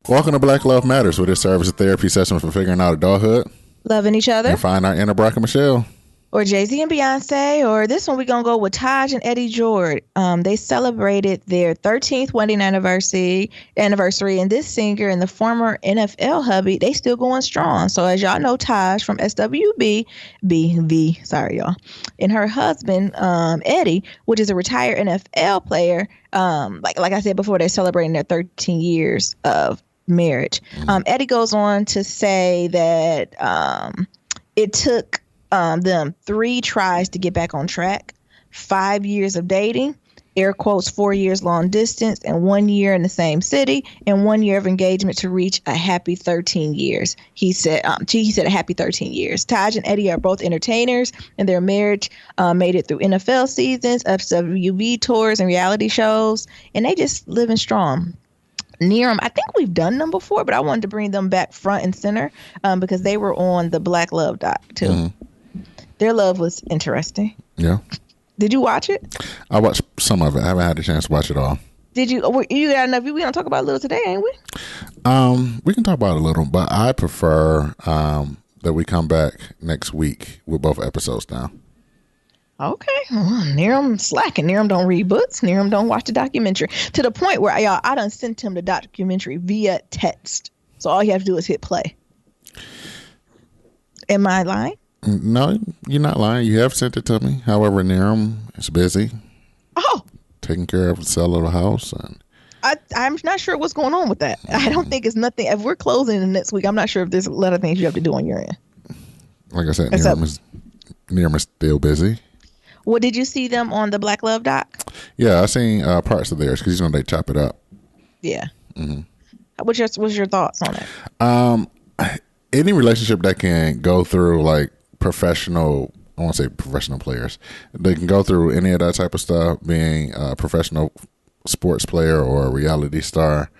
Welcome to Black Love Matters, where this serves as a therapy session for figuring out adulthood, loving each other, and find our inner Brock and Michelle. Or Jay-Z and Beyonce, or this one we're going to go with Taj and Eddie Jordan. They celebrated their 13th wedding anniversary, and this singer and the former NFL hubby, they still going strong. So as y'all know, Taj from SWV, sorry y'all, and her husband, Eddie, which is a retired NFL player, like I said before, they're celebrating their 13 years of marriage. Eddie goes on to say that it took them 3 tries to get back on track, 5 years of dating, air quotes 4 years long distance, and 1 year in the same city, and 1 year of engagement to reach a happy 13 years. He said a happy 13 years. Taj and Eddie are both entertainers, and their marriage made it through NFL seasons, SWV tours, and reality shows, and they just living strong. Near I think we've done them before, but I wanted to bring them back front and center because they were on the Black Love doc too. Mm-hmm. Their love was interesting. Yeah. Did you watch it? I watched some of it. I haven't had a chance to watch it all. Did you? You got enough? We gonna talk about a little today, ain't we? We can talk about it a little, but I prefer that we come back next week with both episodes now. Okay. Well, Niram slacking. Niram don't read books. Niram don't watch the documentary. To the point where I done sent him the documentary via text. So all you have to do is hit play. Am I lying? No, you're not lying. You have sent it to me. However, Niram is busy. Oh. Taking care of the sale of the house. And I'm not sure what's going on with that. I don't think it's nothing. If we're closing the next week, I'm not sure if there's a lot of things you have to do on your end. Like I said, Niram is still busy. Well, did you see them on the Black Love doc? Yeah, I seen parts of theirs because they chop it up. Yeah. Mm-hmm. What's your thoughts on it? Any relationship that can go through like professional, I won't say professional players, they can go through any of that type of stuff, being a professional sports player or a reality star,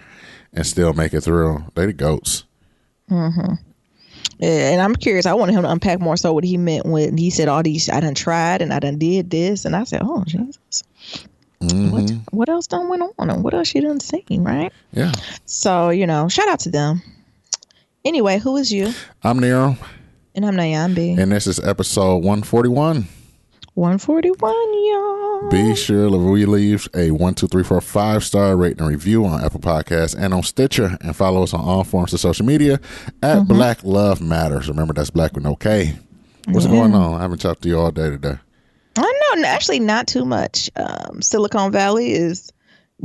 and still make it through. They the GOATs. Mm-hmm. Yeah, and I'm curious. I wanted him to unpack more so what he meant when he said all these. I done tried and I done did this, and I said, "Oh Jesus, mm-hmm. What else done went on, and what else you done seen, right?" Yeah. So shout out to them. Anyway, who is you? I'm Nero, and I'm Nyambi, and this is episode 141. 141, y'all. Be sure to leave a 1, 2, 3, 4, 5-star rating and review on Apple Podcasts and on Stitcher, and follow us on all forms of social media at Black Love Matters. Remember, that's Black with no K. What's going on? I haven't talked to you all day today. I know, actually, not too much. Silicon Valley is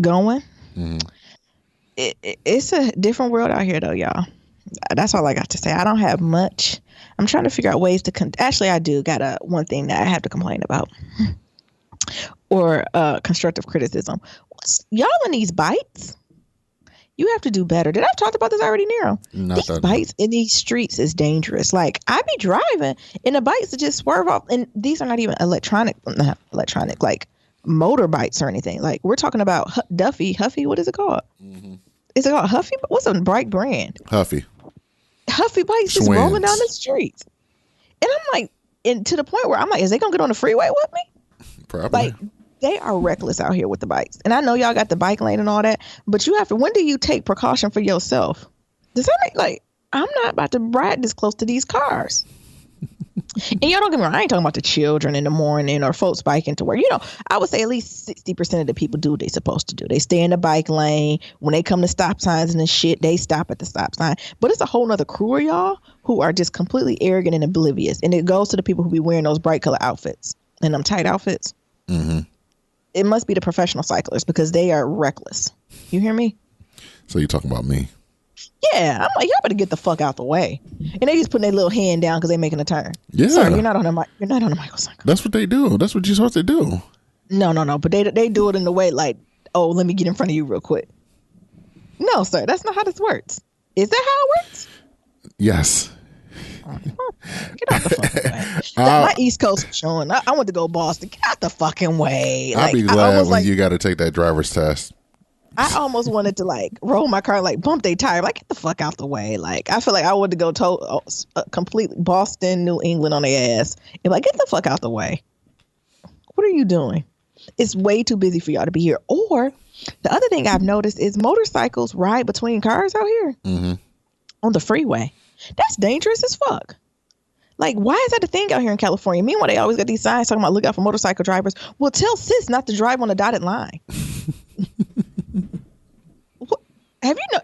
going. Mm-hmm. It's a different world out here, though, y'all. That's all I got to say. I don't have much. I'm trying to figure out ways to actually, I do got one thing that I have to complain about, or constructive criticism. Y'all in these bites, you have to do better. Did I talk about this already, Nero? These bites in these streets is dangerous. Like, I be driving and the bites just swerve off, and these are not even not electronic, like motor bites or anything. Like, we're talking about Huffy. What is it called? Mm-hmm. Is it called Huffy? What's a bright brand? Huffy bikes just rolling down the streets. And I'm like, and to the point where I'm like, is they gonna get on the freeway with me? Probably. Like, they are reckless out here with the bikes. And I know y'all got the bike lane and all that, but you have to, when do you take precaution for yourself? Does that make, like, I'm not about to ride this close to these cars. And y'all don't get me wrong, I ain't talking about the children in the morning or folks biking to work. I would say at least 60% of the people do what they're supposed to do. They stay in the bike lane. When they come to stop signs and the shit, they stop at the stop sign. But it's a whole nother crew of y'all who are just completely arrogant and oblivious. And it goes to the people who be wearing those bright color outfits and them tight outfits. Mm-hmm. It must be the professional cyclists because they are reckless. You hear me? So you're talking about me? Yeah, I'm like, y'all better get the fuck out the way. And they just putting their little hand down because they're making a turn. Yeah, sorry, you're not on a motorcycle. That's what they do. That's what you're supposed to do. No. But they do it in the way like, oh, let me get in front of you real quick. No, sir, that's not how this works. Is that how it works? Yes. Get out the fucking way. My East Coast was showing. I want to go Boston. Get out the fucking way. I'll be glad when you got to take that driver's test. I almost wanted to like roll my car, like bump their tire, like get the fuck out the way. Like I feel like I wanted to go completely Boston, New England on their ass, and like get the fuck out the way. What are you doing? It's way too busy for y'all to be here. Or The other thing I've noticed is motorcycles ride between cars out here on the freeway. That's dangerous as fuck. Like, why is that a thing out here in California? Meanwhile, they always got these signs talking about look out for motorcycle drivers. Well, tell sis not to drive on the dotted line.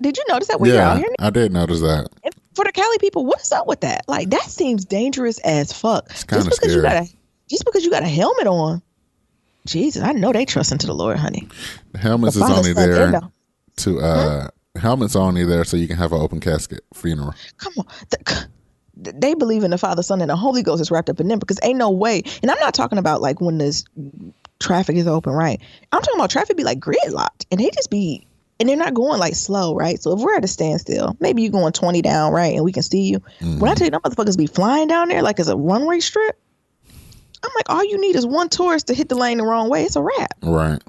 Did you notice that when you're out here? I did notice that. And for the Cali people, what's up with that? Like, that seems dangerous as fuck. It's kind of scary. Just because you got a helmet on. Jesus, I know they trust into the Lord, honey. The helmets is only there to helmets are only there so you can have an open casket funeral. Come on. They believe in the Father, Son, and the Holy Ghost is wrapped up in them because ain't no way. And I'm not talking about like when this traffic is open, right? I'm talking about traffic be like gridlocked and they just be, and they're not going like slow, right? So if we're at a standstill, maybe you're going 20 down, right? And we can see you. When I tell you them motherfuckers be flying down there like it's a runway strip, I'm like, all you need is one tourist to hit the lane the wrong way. It's a wrap. Right.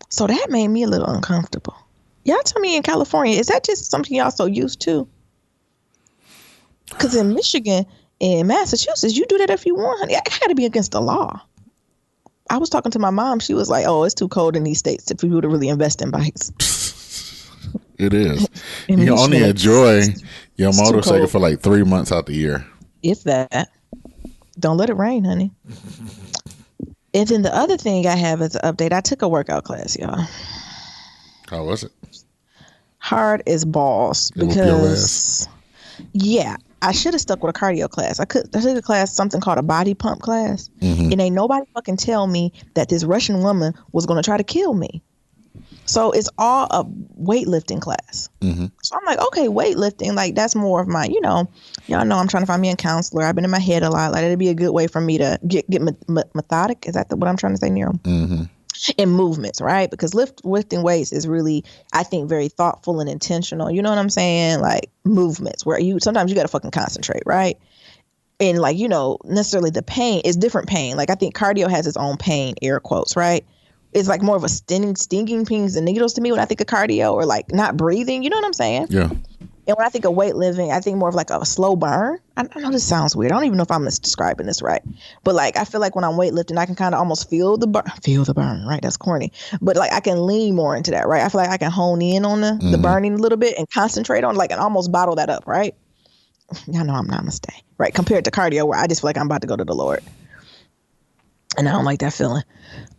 So that made me a little uncomfortable. Y'all tell me in California, is that just something y'all so used to? Because in Michigan and Massachusetts, you do that if you want, honey. I got to be against the law. I was talking to my mom. She was like, oh, it's too cold in these states for people to really invest in bikes. It is. You only enjoy your motorcycle for like 3 months out the year. If that. Don't let it rain, honey. And then the other thing I have as an update, I took a workout class, y'all. How was it? Hard as balls. Because, yeah, I should have stuck with a cardio class. I took a class, something called a body pump class. And ain't nobody fucking tell me that this Russian woman was going to try to kill me. So it's all a weightlifting class. So I'm like, okay, weightlifting, like that's more of my, y'all know I'm trying to find me a counselor. I've been in my head a lot. Like it'd be a good way for me to get methodic. Is that what I'm trying to say, Nero? In movements, right? Because lifting weights is really, I think, very thoughtful and intentional. You know what I'm saying? Like movements where sometimes you got to fucking concentrate, right? And like, necessarily the pain is different pain. Like I think cardio has its own pain, air quotes, right? It's like more of a stinging pins and needles to me when I think of cardio or like not breathing. You know what I'm saying? Yeah. And when I think of weightlifting, I think more of like a slow burn. I know this sounds weird. I don't even know if I'm describing this right. But like, I feel like when I'm weightlifting, I can kind of almost feel the burn, right? That's corny. But like, I can lean more into that, right? I feel like I can hone in on the burning a little bit and concentrate on like, and almost bottle that up, right? Y'all know I'm namaste, right? Compared to cardio where I just feel like I'm about to go to the Lord. And I don't like that feeling.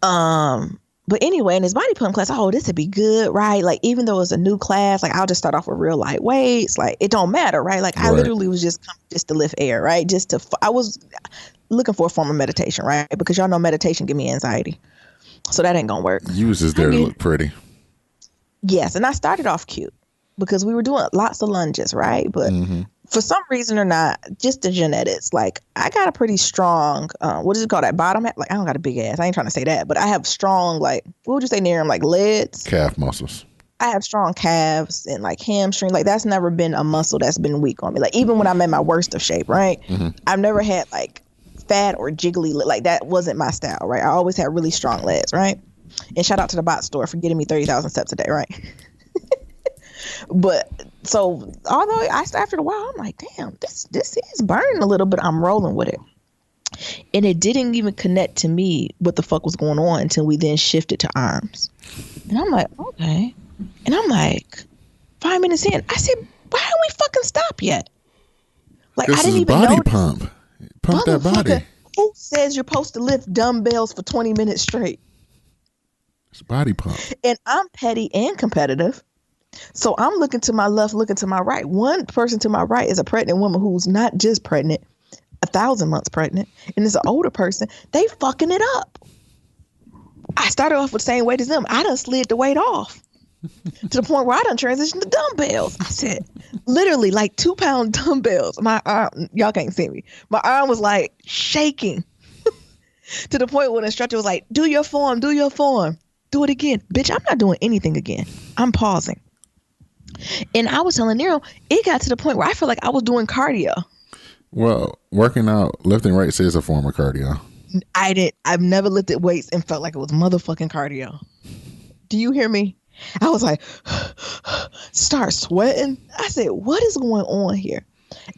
But anyway, in this body pump class, this would be good, right? Like, even though it's a new class, like, I'll just start off with real light weights. Like, it don't matter, right? Like, I literally was just to lift air, right? I was looking for a form of meditation, right? Because y'all know meditation give me anxiety. So that ain't going to work. You was just there to look pretty. Yes. And I started off cute because we were doing lots of lunges, right? But for some reason or not, just the genetics, like I got a pretty strong, what is it called? That bottom half? Like I don't got a big ass. I ain't trying to say that, but I have strong, like, what would you say near them? Like legs? Calf muscles. I have strong calves and like hamstring. Like that's never been a muscle that's been weak on me. Like even when I'm in my worst of shape, right? I've never had like fat or jiggly, like that wasn't my style, right? I always had really strong legs, right? And shout out to the bot store for getting me 30,000 steps a day, right? But so although after a while, I'm like, damn, this is burning a little bit. I'm rolling with it. And it didn't even connect to me what the fuck was going on until we then shifted to arms. And I'm like, okay. And I'm like, 5 minutes in, I said, why don't we fucking stop yet? Like, this I didn't is even body notice. Pump that body. Who says you're supposed to lift dumbbells for 20 minutes straight? It's body pump. And I'm petty and competitive. So I'm looking to my left, looking to my right. One person to my right is a pregnant woman who's not just pregnant, 1,000 months pregnant, and is an older person. They fucking it up. I started off with the same weight as them. I done slid the weight off to the point where I done transitioned to dumbbells. I said, literally like 2-pound dumbbells. My arm, y'all can't see me. My arm was like shaking to the point where the instructor was like, do your form, do your form. Do it again. Bitch, I'm not doing anything again. I'm pausing. And I was telling Nero, it got to the point where I feel like I was doing cardio. Well, working out, lifting weights is a form of cardio. I've never lifted weights and felt like it was motherfucking cardio. Do you hear me? I was like, start sweating. I said, what is going on here?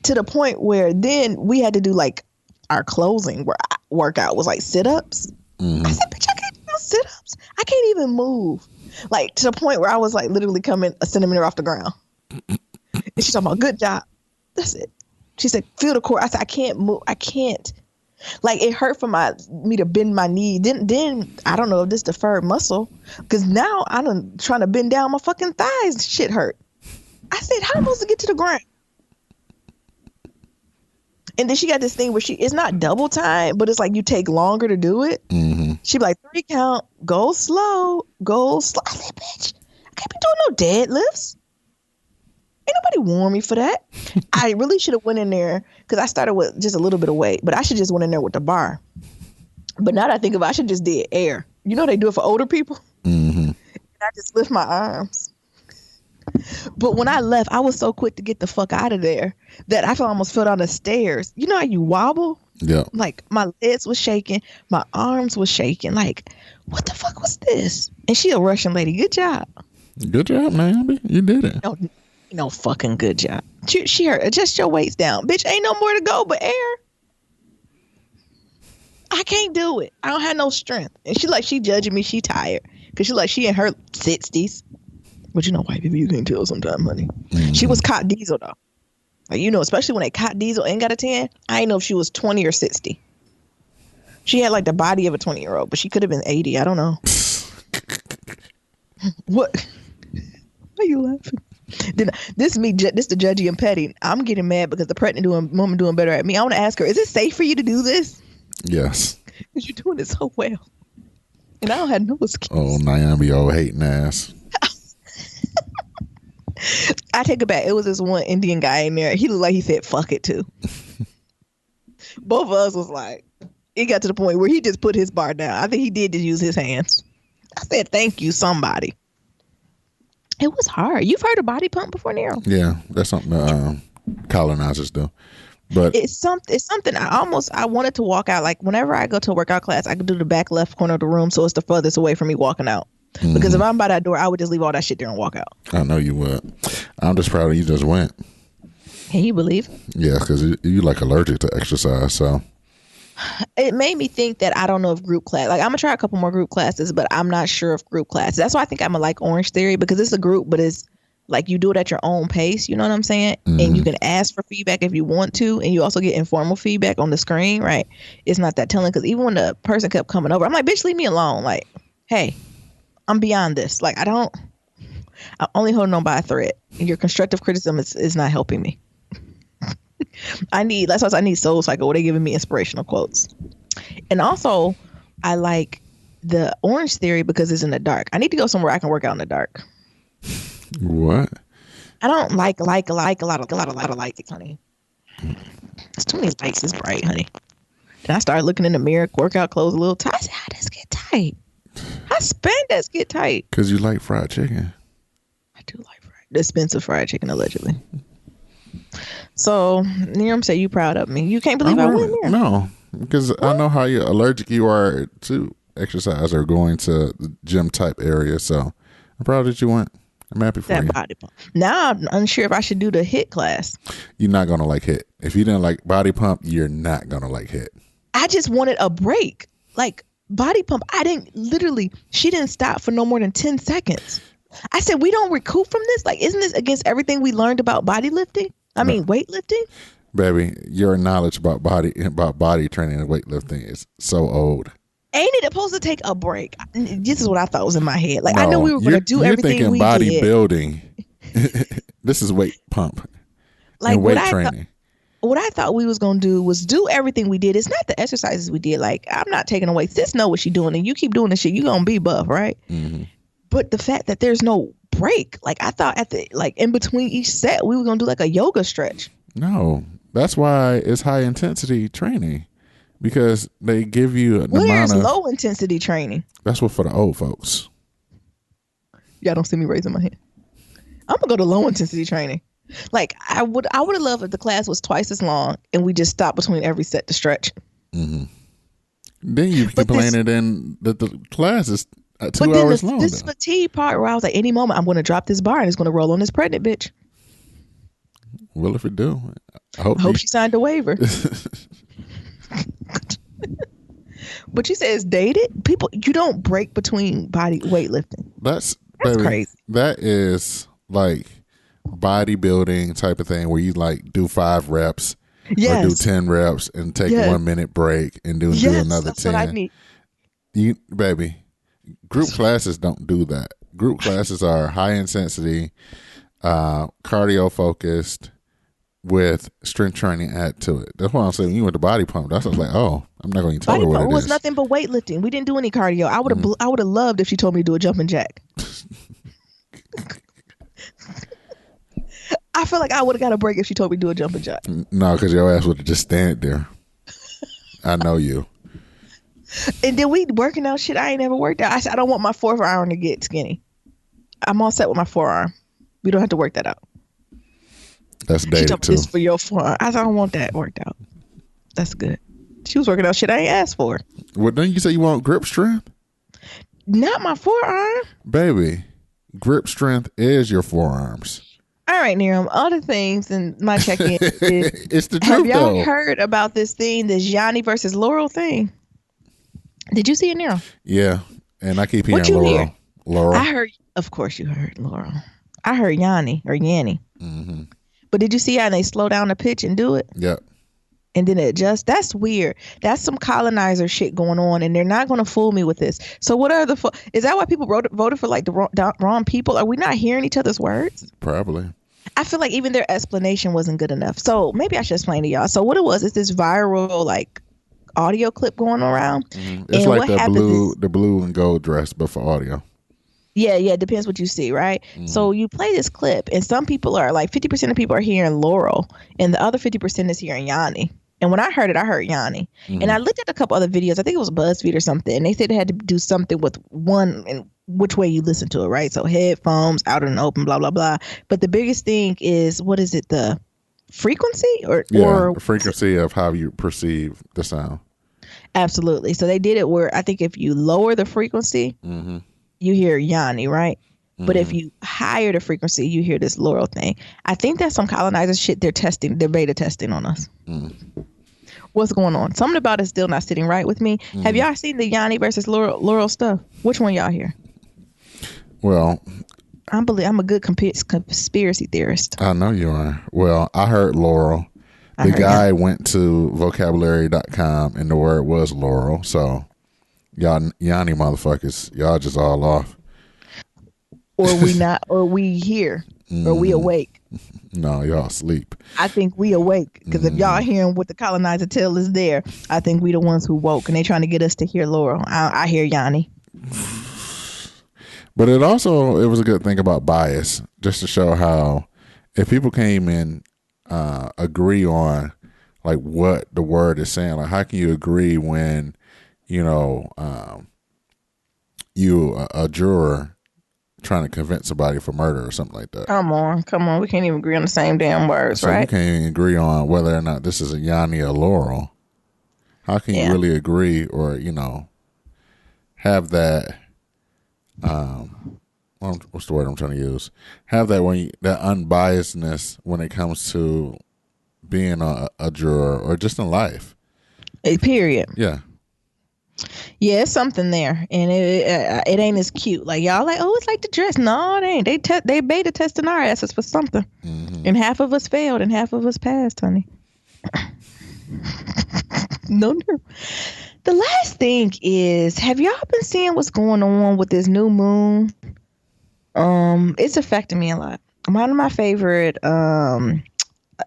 To the point where then we had to do like our closing workout was like sit-ups. I said, bitch, I can't do sit-ups. I can't even move. Like to the point where I was like literally coming a centimeter off the ground. And she's talking about good job. That's it. She said, feel the core. I said, I can't move. I can't. Like it hurt for me to bend my knee. Then I don't know if this deferred muscle, because now I'm trying to bend down my fucking thighs. Shit hurt. I said, how am I supposed to get to the ground? And then she got this thing where it's not double time, but it's like you take longer to do it. Mm-hmm. She be like, 3 count, go slow. I said, bitch, I can't be doing no deadlifts. Ain't nobody warn me for that. I really should have went in there because I started with just a little bit of weight, but I should just went in there with the bar. But now that I think about it, I should just did air. You know they do it for older people? Mm-hmm. And I just lift my arms. But when I left, I was so quick to get the fuck out of there that I almost fell down the stairs. You know how you wobble? Yeah. Like my legs was shaking, my arms was shaking. Like, what the fuck was this? And she a Russian lady. Good job. Good job, man. You did it. No fucking good job. She heard, adjust your weights down. Bitch, ain't no more to go but air. I can't do it. I don't have no strength. And she judging me. She tired. Because she in her 60s. But you know white people, you can tell sometime, honey. Mm-hmm. She was caught diesel, though. Like, you know, especially when they caught diesel and got a tan, I didn't know if she was 20 or 60. She had like the body of a 20-year-old, but she could have been 80. I don't know. What? Why are you laughing? This the judgy and petty. I'm getting mad because the pregnant woman doing better at me. I want to ask her, is it safe for you to do this? Yes. Because you're doing it so well. And I don't have no excuse. Oh, Naomi, old hating ass. I take it back. It was this one Indian guy in there. He looked like he said, fuck it too. Both of us was like, it got to the point where he just put his bar down. I think he did just use his hands. I said, thank you, somebody. It was hard. You've heard of body pump before, Nero? Yeah, that's something colonizers do. But it's something I wanted to walk out. Like whenever I go to a workout class, I could do the back left corner of the room, so it's the furthest away from me walking out. Mm-hmm. Because if I'm by that door, I would just leave all that shit there and walk out. I know you would. I'm just proud of you just went. Can you believe? Yeah, because you like allergic to exercise, so. It made me think that I don't know if group class, like I'm gonna try a couple more group classes, but I'm not sure if group classes. That's why I think I'm gonna like Orange Theory, because it's a group, but it's like you do it at your own pace. You know what I'm saying? Mm-hmm. And you can ask for feedback if you want to, and you also get informal feedback on the screen, right? It's not that telling, because even when the person kept coming over, I'm like, bitch, leave me alone. Like, hey, I'm beyond this. Like, I'm only holding on by a thread. Your constructive criticism is not helping me. I need Soul Cycle where they're giving me inspirational quotes. And also, I like the Orange Theory because it's in the dark. I need to go somewhere I can work out in the dark. What? I don't like a lot of lights, honey. It's too many lights. It's bright, honey. Then I started looking in the mirror, workout clothes a little tight. I said, how does it get tight? How spandex get tight? Because you like fried chicken. I do like expensive fried chicken, allegedly. So, Niram said you proud of me. You can't believe I went there. No, because I know how allergic you are to exercise or going to the gym type area. So, I'm proud that you went. I'm happy for you. Body pump. Now I'm unsure if I should do the HIIT class. You're not going to like HIIT. If you didn't like body pump, you're not going to like HIIT. I just wanted a break. Like body pump, she didn't stop for no more than 10 seconds. I said, we don't recoup from this? Like, isn't this against everything we learned about weightlifting? Baby, your knowledge about body training and weightlifting is so old. Ain't it supposed to take a break? This is what I thought was in my head. Like, no, I know we were going to do everything we did. You're thinking bodybuilding. This is weight pump. Like and weight training. What I thought we was going to do was do everything we did. It's not the exercises we did. Like, I'm not taking away. Sis know what she's doing, and you keep doing this shit, you're going to be buff, right? Mm-hmm. But the fact that there's no break, like I thought in between each set, we were going to do like a yoga stretch. No, that's why it's high intensity training, because they give you Where's low intensity training? That's what for the old folks. Y'all don't see me raising my hand. I'm gonna go to low intensity training. Like I would have loved if the class was twice as long and we just stopped between every set to stretch. Mm-hmm. Then you complaining then that the class is 2 hours long. This fatigue part where I was like, any moment I'm going to drop this bar and it's going to roll on this pregnant bitch. Well, if it do, I hope she signed a waiver. But you said it's dated. People, you don't break between body weightlifting. That's Baby, crazy. that is like bodybuilding type of thing where you like do 5 reps or do Yes. 10 reps and take Yes. 1 minute break and do Yes. another That's what I 10. need. You, baby, group classes don't do that. Group classes are high intensity, cardio focused with strength training add to it. That's why I'm saying you went to body pump. That's what I was like, oh, I'm not going to tell Body her what pump it was is. nothing but weightlifting. We didn't do any cardio. I would have I would have loved if she told me to do a jumping jack. I feel like I would have got a break if she told me to do a jumping jack. No, because your ass would have just stand there. I know you. And then we working out shit I ain't never worked out. I said I don't want my forearm to get skinny. I'm all set with my forearm. We don't have to work that out. That's She dated told me too. this for your forearm. I said I don't want that worked out. That's good. She was working out shit I ain't asked for. Well, didn't you say you want grip strength? Not my forearm. Baby, grip strength is your forearms. All right, Niram. Other things in my check-in is It's the have truth, y'all though. heard about this thing, this Yanni versus Laurel thing? Did you see it, Niram? Yeah, and I keep What hearing you Laurel. hear? Laurel. I heard, of course you heard Laurel. I heard Yanni or Yanni. Mm-hmm. But did you see how they slow down the pitch and do it? Yep. And then it adjusts? That's weird. That's some colonizer shit going on, and they're not going to fool me with this. So what are the is that why people voted for like the wrong people? Are we not hearing each other's words? Probably. I feel like even their explanation wasn't good enough. So maybe I should explain to y'all. So what it was is this viral like audio clip going around. Mm-hmm. It's And like what the happens is, blue and gold dress, but for audio. yeah, it depends what you see, right? So you play this clip, and some people are like 50% of people are hearing Laurel, and the other 50% is hearing Yanni. And when I heard it, I heard Yanni. And I looked at a couple other videos. I think it was BuzzFeed or something. And they said they had to do something with one and which way you listen to it, right? So headphones, out in the open, blah, blah, blah. But the biggest thing is, what is it, the frequency? Or The frequency of how you perceive the sound. Absolutely. So they did it where I think if you lower the frequency, you hear Yanni, right? But if you higher the frequency, you hear this Laurel thing. I think that's some colonizer shit they're beta testing on us. What's going on? Something about it still not sitting right with me. Have y'all seen the Yanni versus Laurel stuff? Which one y'all hear? Well, I'm a good conspiracy theorist. I know you are. Well, I heard Laurel. The guy went to vocabulary.com and the word was Laurel. So y'all Yanni motherfuckers, y'all just all off. Or we not, or we here, or we awake. No, y'all asleep. I think we awake because if y'all hearing what the colonizer tell is there, I think we the ones who woke, and they trying to get us to hear Laurel. I hear Yanni. But it was a good thing about bias, just to show how if people came in agree on like what the word is saying, like how can you agree when you a juror trying to convince somebody for murder or something like that. Come on. We can't even agree on the same damn words, So right? you can't even agree on whether or not this is a Yanni or Laurel. How can you really agree or, have that, what's the word I'm trying to use? Have that that unbiasedness when it comes to being a juror or just in life. Period. Yeah. Yeah, it's something there, and it ain't as cute. Like y'all, like, oh, it's like the dress. No, it ain't. They beta testing our asses for something, and half of us failed, and half of us passed, honey. No. The last thing is, have y'all been seeing what's going on with this new moon? It's affecting me a lot. One of my favorite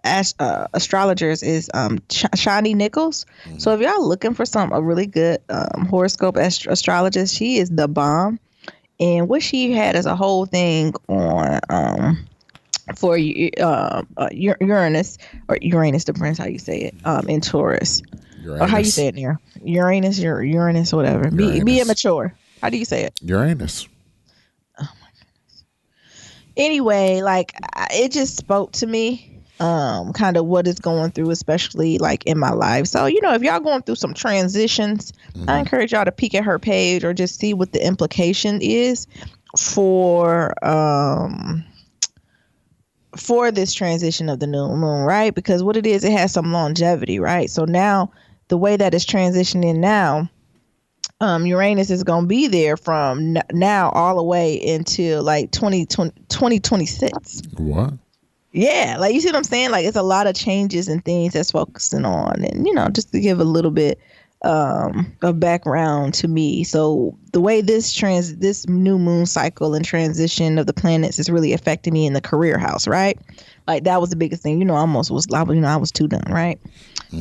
astrologers is Shani Nichols. So if y'all looking for a really good horoscope astrologist, she is the bomb. And what she had is a whole thing on for Uranus, or Uranus depends how you say it, in Taurus. Uranus. Or how you say it there? Uranus, Uranus, whatever. Be immature. How do you say it? Uranus. Anyway, like it just spoke to me. Kind of what is going through, especially like in my life. So, if y'all going through some transitions, I encourage y'all to peek at her page or just see what the implication is for this transition of the new moon, right? Because what it is, it has some longevity, right? So now the way that it's transitioning now, Uranus is going to be there from now all the way until like 2026. What? Yeah, like you see what I'm saying? Like it's a lot of changes and things that's focusing on, and just to give a little bit of background to me. So the way this new moon cycle and transition of the planets is really affecting me in the career house, right? Like that was the biggest thing. I was too done, right?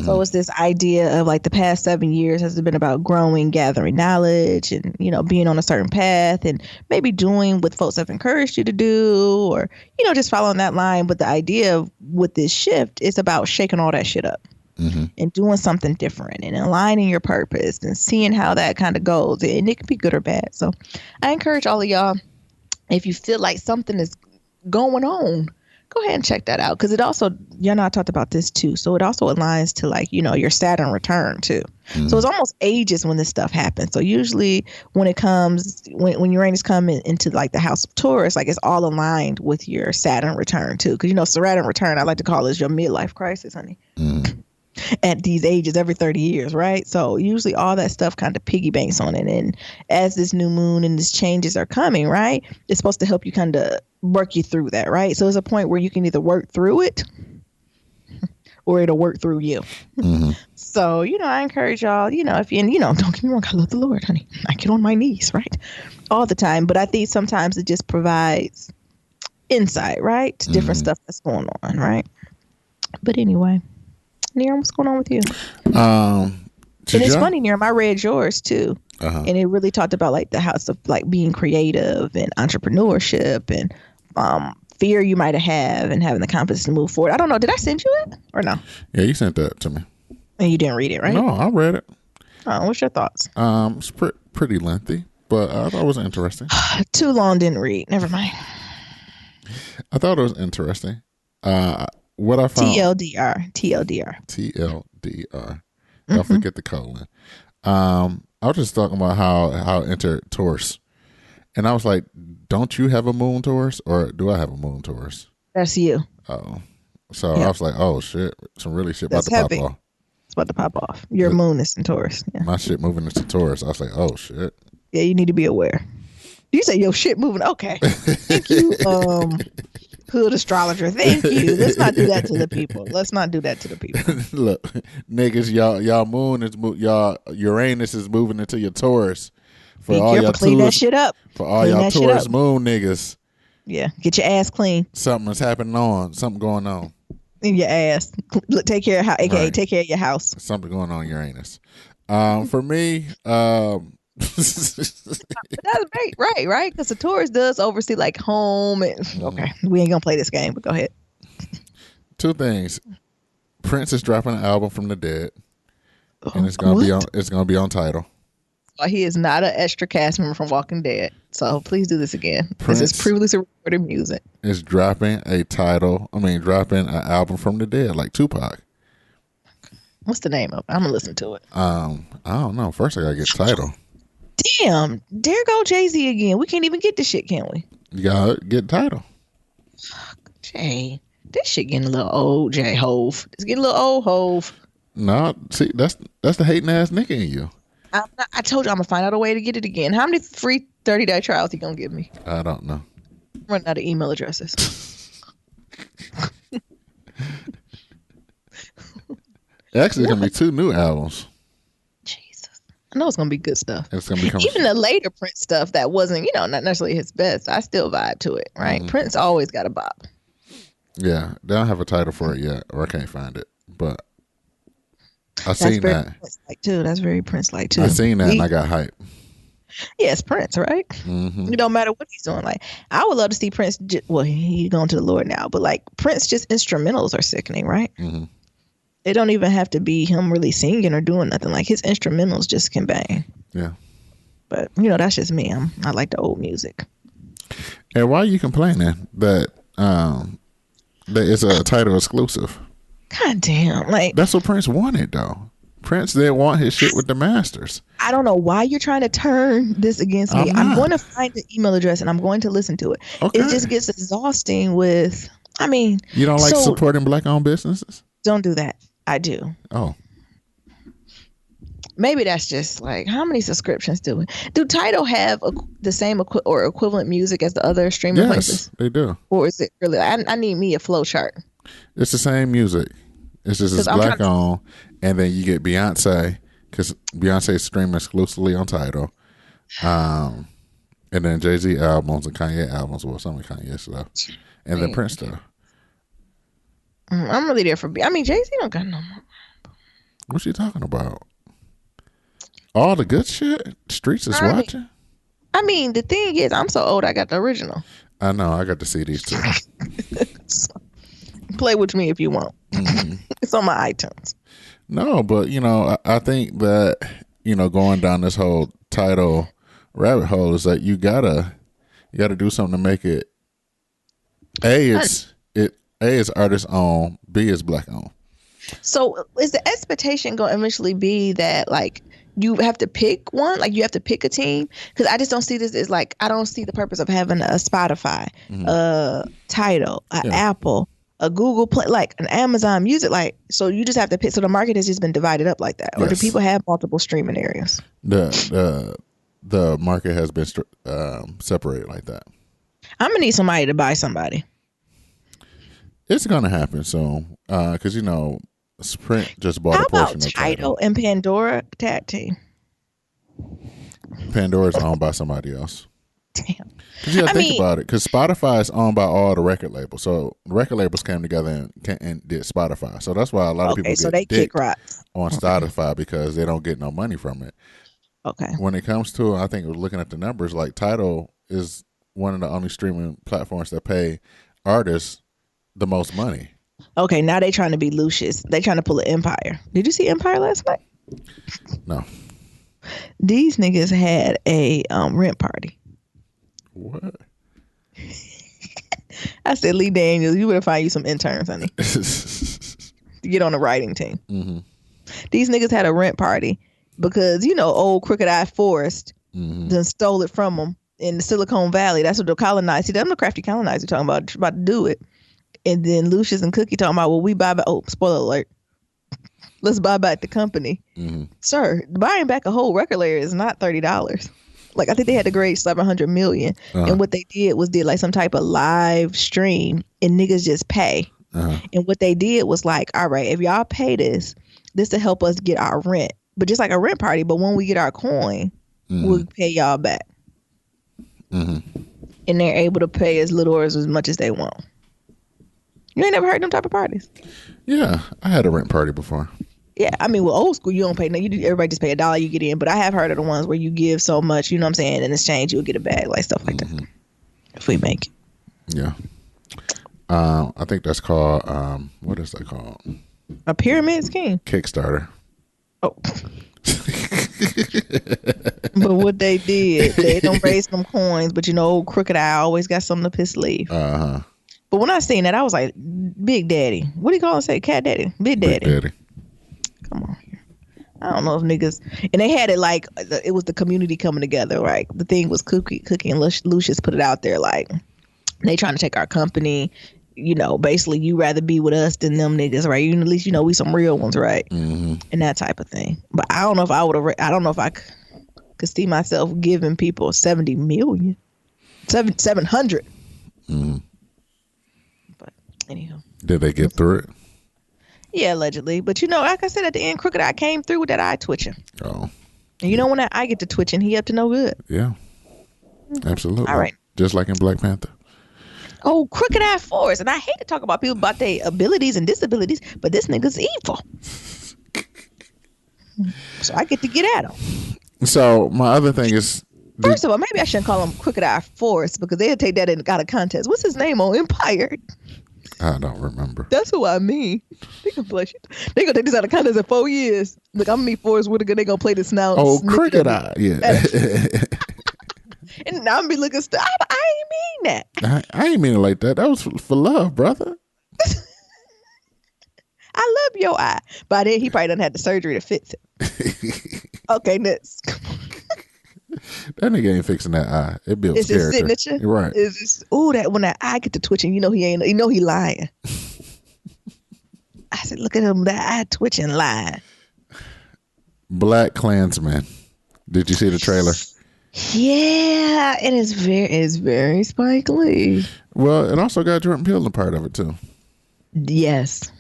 So it's this idea of like the past 7 years has been about growing, gathering knowledge, and being on a certain path, and maybe doing what folks have encouraged you to do, or just following that line. But the idea of with this shift is about shaking all that shit up and doing something different and aligning your purpose and seeing how that kind of goes. And it can be good or bad. So I encourage all of y'all, if you feel like something is going on, go ahead and check that out, because it also, I talked about this too, so it also aligns to like your Saturn return too. So it's almost ages when this stuff happens. So usually when it comes, when Uranus comes into like the house of Taurus, like it's all aligned with your Saturn return too, because Saturn return, I like to call it your midlife crisis, honey. At these ages, every 30 years, right? So usually all that stuff kind of piggybanks on it. And as this new moon and these changes are coming, right, it's supposed to help you kind of work you through that, right? So there's a point where you can either work through it or it'll work through you. So, I encourage y'all, if you, don't get me wrong, I love the Lord, honey. I get on my knees, right? All the time. But I think sometimes it just provides insight, right? To different stuff that's going on, right? But anyway. Near, what's going on with you? And it's funny, Near, I read yours too. And it really talked about like the house of like being creative and entrepreneurship and fear you might have and having the confidence to move forward. I don't know. Did I send you it or no? Yeah, you sent that to me. And you didn't read it, right? No, I read it. Oh, what's your thoughts? It's pretty lengthy, but I thought it was interesting. Too long, didn't read. Never mind. I thought it was interesting. What I found TLDR. Don't forget the colon. I was just talking about how entered Taurus, and I was like, "Don't you have a moon Taurus, or do I have a moon Taurus?" That's you. Oh, so I was like, "Oh shit, some really shit about to pop off." It's about to pop off. Your moon is in Taurus. Yeah. My shit moving into Taurus. I was like, "Oh shit." Yeah, you need to be aware. You say your shit moving. Okay, thank you. Hood astrologer, thank you. Let's not do that to the people. Look, niggas, y'all moon is y'all Uranus is moving into your Taurus. For all y'all clean that shit up. For all y'all Taurus moon niggas. Yeah, get your ass clean. Something going on. In your ass. Take care of take care of your house. Something going on Uranus. For me, that's right, because the Taurus does oversee like home and okay, we ain't gonna play this game, but go ahead. Two things. Prince is dropping an album from the dead, and it's gonna be on Tidal. He is not an extra cast member from Walking Dead, so please do this again. This is previously recorded music. Is dropping an album from the dead, like Tupac. What's the name of it? I'm gonna listen to it. I don't know. First I gotta get Tidal. Damn, there go Jay-Z again. We can't even get this shit, can we? You gotta get Tidal. Jay, this shit getting a little old, Jay Hove. It's getting a little old, Hove. No, see, that's the hating ass nigga in you. I told you I'm gonna find out a way to get it again. How many free 30-day trials you gonna give me? I don't know. I'm running out of email addresses. Actually, it's gonna be 2 new albums. I know it's gonna be good stuff. It's gonna be even the later Prince stuff that wasn't, not necessarily his best. I still vibe to it, right? Prince always got a bop. Yeah, they don't have a title for it yet, or I can't find it. But I seen that. Prince-like too. That's very Prince-like too. I seen that and I got hype. Yeah, it's Prince, right? It don't matter what he's doing. Like, I would love to see Prince. He's going to the Lord now, but like Prince, just instrumentals are sickening, right? It don't even have to be him really singing or doing nothing. Like his instrumentals just can bang. Yeah. But that's just me. I like the old music. And why are you complaining that it's a title exclusive? God damn! Like that's what Prince wanted, though. Prince didn't want his shit with the masters. I don't know why you're trying to turn this against me. I'm going to find the email address and I'm going to listen to it. Okay. It just gets exhausting with. I mean, you don't like supporting black-owned businesses? Don't do that. I do. Oh. Maybe that's just like, how many subscriptions do Tidal have the same or equivalent music as the other streaming places? Yes, they do. Or is it really? I need me a flow chart. It's the same music. It's just it's black on, and then you get Beyonce because Beyonce is streaming exclusively on Tidal, and then Jay-Z albums and Kanye albums, well, some of Kanye stuff, and then Prince stuff. I'm really there for. I mean, Jay-Z don't got no more. What you talking about? All the good shit? Streets is watching? I mean, the thing is, I'm so old, I got the original. I know. I got the CDs too. So, play with me if you want. Mm-hmm. It's on my iTunes. No, but, I think that, going down this whole Tidal rabbit hole is that you gotta do something to make it. A is artist owned. B is black owned. So is the expectation going to eventually be that like you have to pick one, like you have to pick a team? Because I just don't see this as like, I don't see the purpose of having a Spotify, a Tidal, an Apple, a Google Play, like an Amazon Music, like, so you just have to pick. So the market has just been divided up like that, or do people have multiple streaming areas? The market has been separated like that. I'm gonna need somebody to buy somebody. It's gonna happen soon, because Sprint just bought a portion of Tidal and Pandora tag team. Pandora's owned by somebody else. Damn. Because you got to think about it. Because Spotify is owned by all the record labels. So the record labels came together and did Spotify. So that's why a lot of people get kick on Spotify because they don't get no money from it. Okay. When it comes to, I think looking at the numbers, like Tidal is one of the only streaming platforms that pay artists the most money. Okay, now they trying to be Lucius. They trying to pull an Empire. Did you see Empire last night? No. These niggas had a rent party. What? I said, Lee Daniels, you better find you some interns, honey, to get on the writing team. Mm-hmm. These niggas had a rent party because, old Crooked Eye Forest then stole it from them in the Silicon Valley. That's what they're colonized. See, them the crafty colonizers talking about to do it. And then Lucius and Cookie talking about, well, we buy back. Oh, spoiler alert. Let's buy back the company. Mm-hmm. Sir, buying back a whole record layer is not $30. Like, I think they had to grade $700 million. Uh-huh. And what they did was like some type of live stream and niggas just pay. Uh-huh. And what they did was like, all right, if y'all pay this to help us get our rent. But just like a rent party, but when we get our coin, we'll pay y'all back. Mm-hmm. And they're able to pay as little or as much as they want. You ain't never heard them type of parties? Yeah, I had a rent party before. Yeah, I mean, with old school, you don't pay. No, everybody just pay $1, you get in. But I have heard of the ones where you give so much, you know what I'm saying, in exchange, you'll get a bag, like stuff like that. If we make it. Yeah. I think that's called, what is that called? A pyramid scheme? Kickstarter. Oh. But what they did, they don't raise some coins, but old Crooked Eye always got something up his sleeve. Uh-huh. But when I seen that, I was like, Big Daddy. What do you call him? Say Cat Daddy? Big Daddy. Big Daddy. Come on here. I don't know if niggas. And they had it like, it was the community coming together, right? The thing was Cookie and Lucius put it out there like, they trying to take our company. Basically, you rather be with us than them niggas, right? At least, we some real ones, right? Mm-hmm. And that type of thing. But I don't know if I would have, I don't know if I could see myself giving people 70 million. 700. Mm-hmm. Anyhow. Did they get through it? Yeah, allegedly. But like I said, at the end, Crooked Eye came through with that eye twitching. Oh. And when that eye get to twitching, he up to no good. Yeah. Absolutely. All right. Just like in Black Panther. Oh, Crooked Eye Forest. And I hate to talk about people about their abilities and disabilities, but this nigga's evil. So I get to get at him. So my other thing is, first of all, maybe I shouldn't call him Crooked Eye Forest because they'll take that out of context. What's his name on Empire? I don't remember. That's who I mean. They gonna bless you. They gonna take this out of context in 4 years. Look, I'm gonna meet Forrest Whitaker. They gonna play this now. Oh, Crooked Eye. Yeah. And I'm be looking. I ain't mean that. I ain't mean it like that. That was for love, brother. I love your eye. By then, he probably done had the surgery to fix it. Okay, next. That nigga ain't fixing that eye. It builds it's character. It's his signature. You're right. It's just, that when that eye get to twitching, he ain't. He lying. I said, look at him, that eye twitching, lying. Black Klansman. Did you see the trailer? Yeah, it's very Spike Lee. Well, it also got Jordan Peele in part of it too. Yes.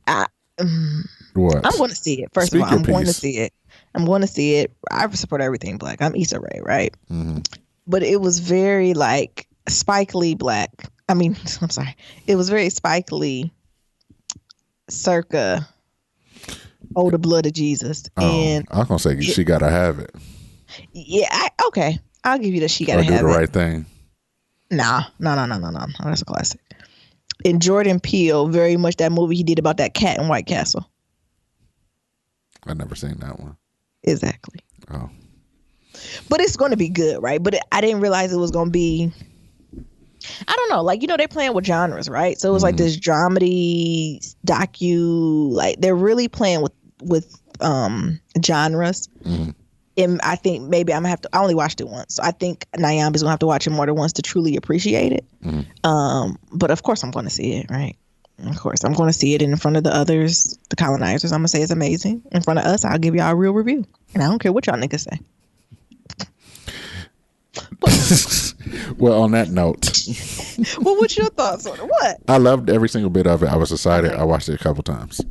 What? I'm going to see it. First of all, I'm going to see it. I'm going to see it. I support everything Black. I'm Issa Rae, right? Mm-hmm. But it was very like Spike Lee Black. I mean, I'm sorry. It was very Spike Lee circa the blood of Jesus. And I was going to say she got to have it. Yeah, okay. I'll give you that she got to have it. Or do the right thing. No. That's a classic. And Jordan Peele, very much that movie he did about that cat in White Castle. I've never seen that one. Exactly. Oh. But it's going to be good, right? But I didn't realize it was going to be, I don't know, like, they're playing with genres, right? So it was like this dramedy, docu, like they're really playing with genres. Mm-hmm. And I think maybe I'm going to I only watched it once. So I think Nyambi's going to have to watch it more than once to truly appreciate it. Mm-hmm. But of course I'm going to see it, right? Of course, I'm going to see it in front of the others, the colonizers. I'm going to say it's amazing. In front of us, I'll give y'all a real review. And I don't care what y'all niggas say. Well, on that note. Well, what's your thoughts on it? What? I loved every single bit of it. I was excited. Okay. I watched it a couple times.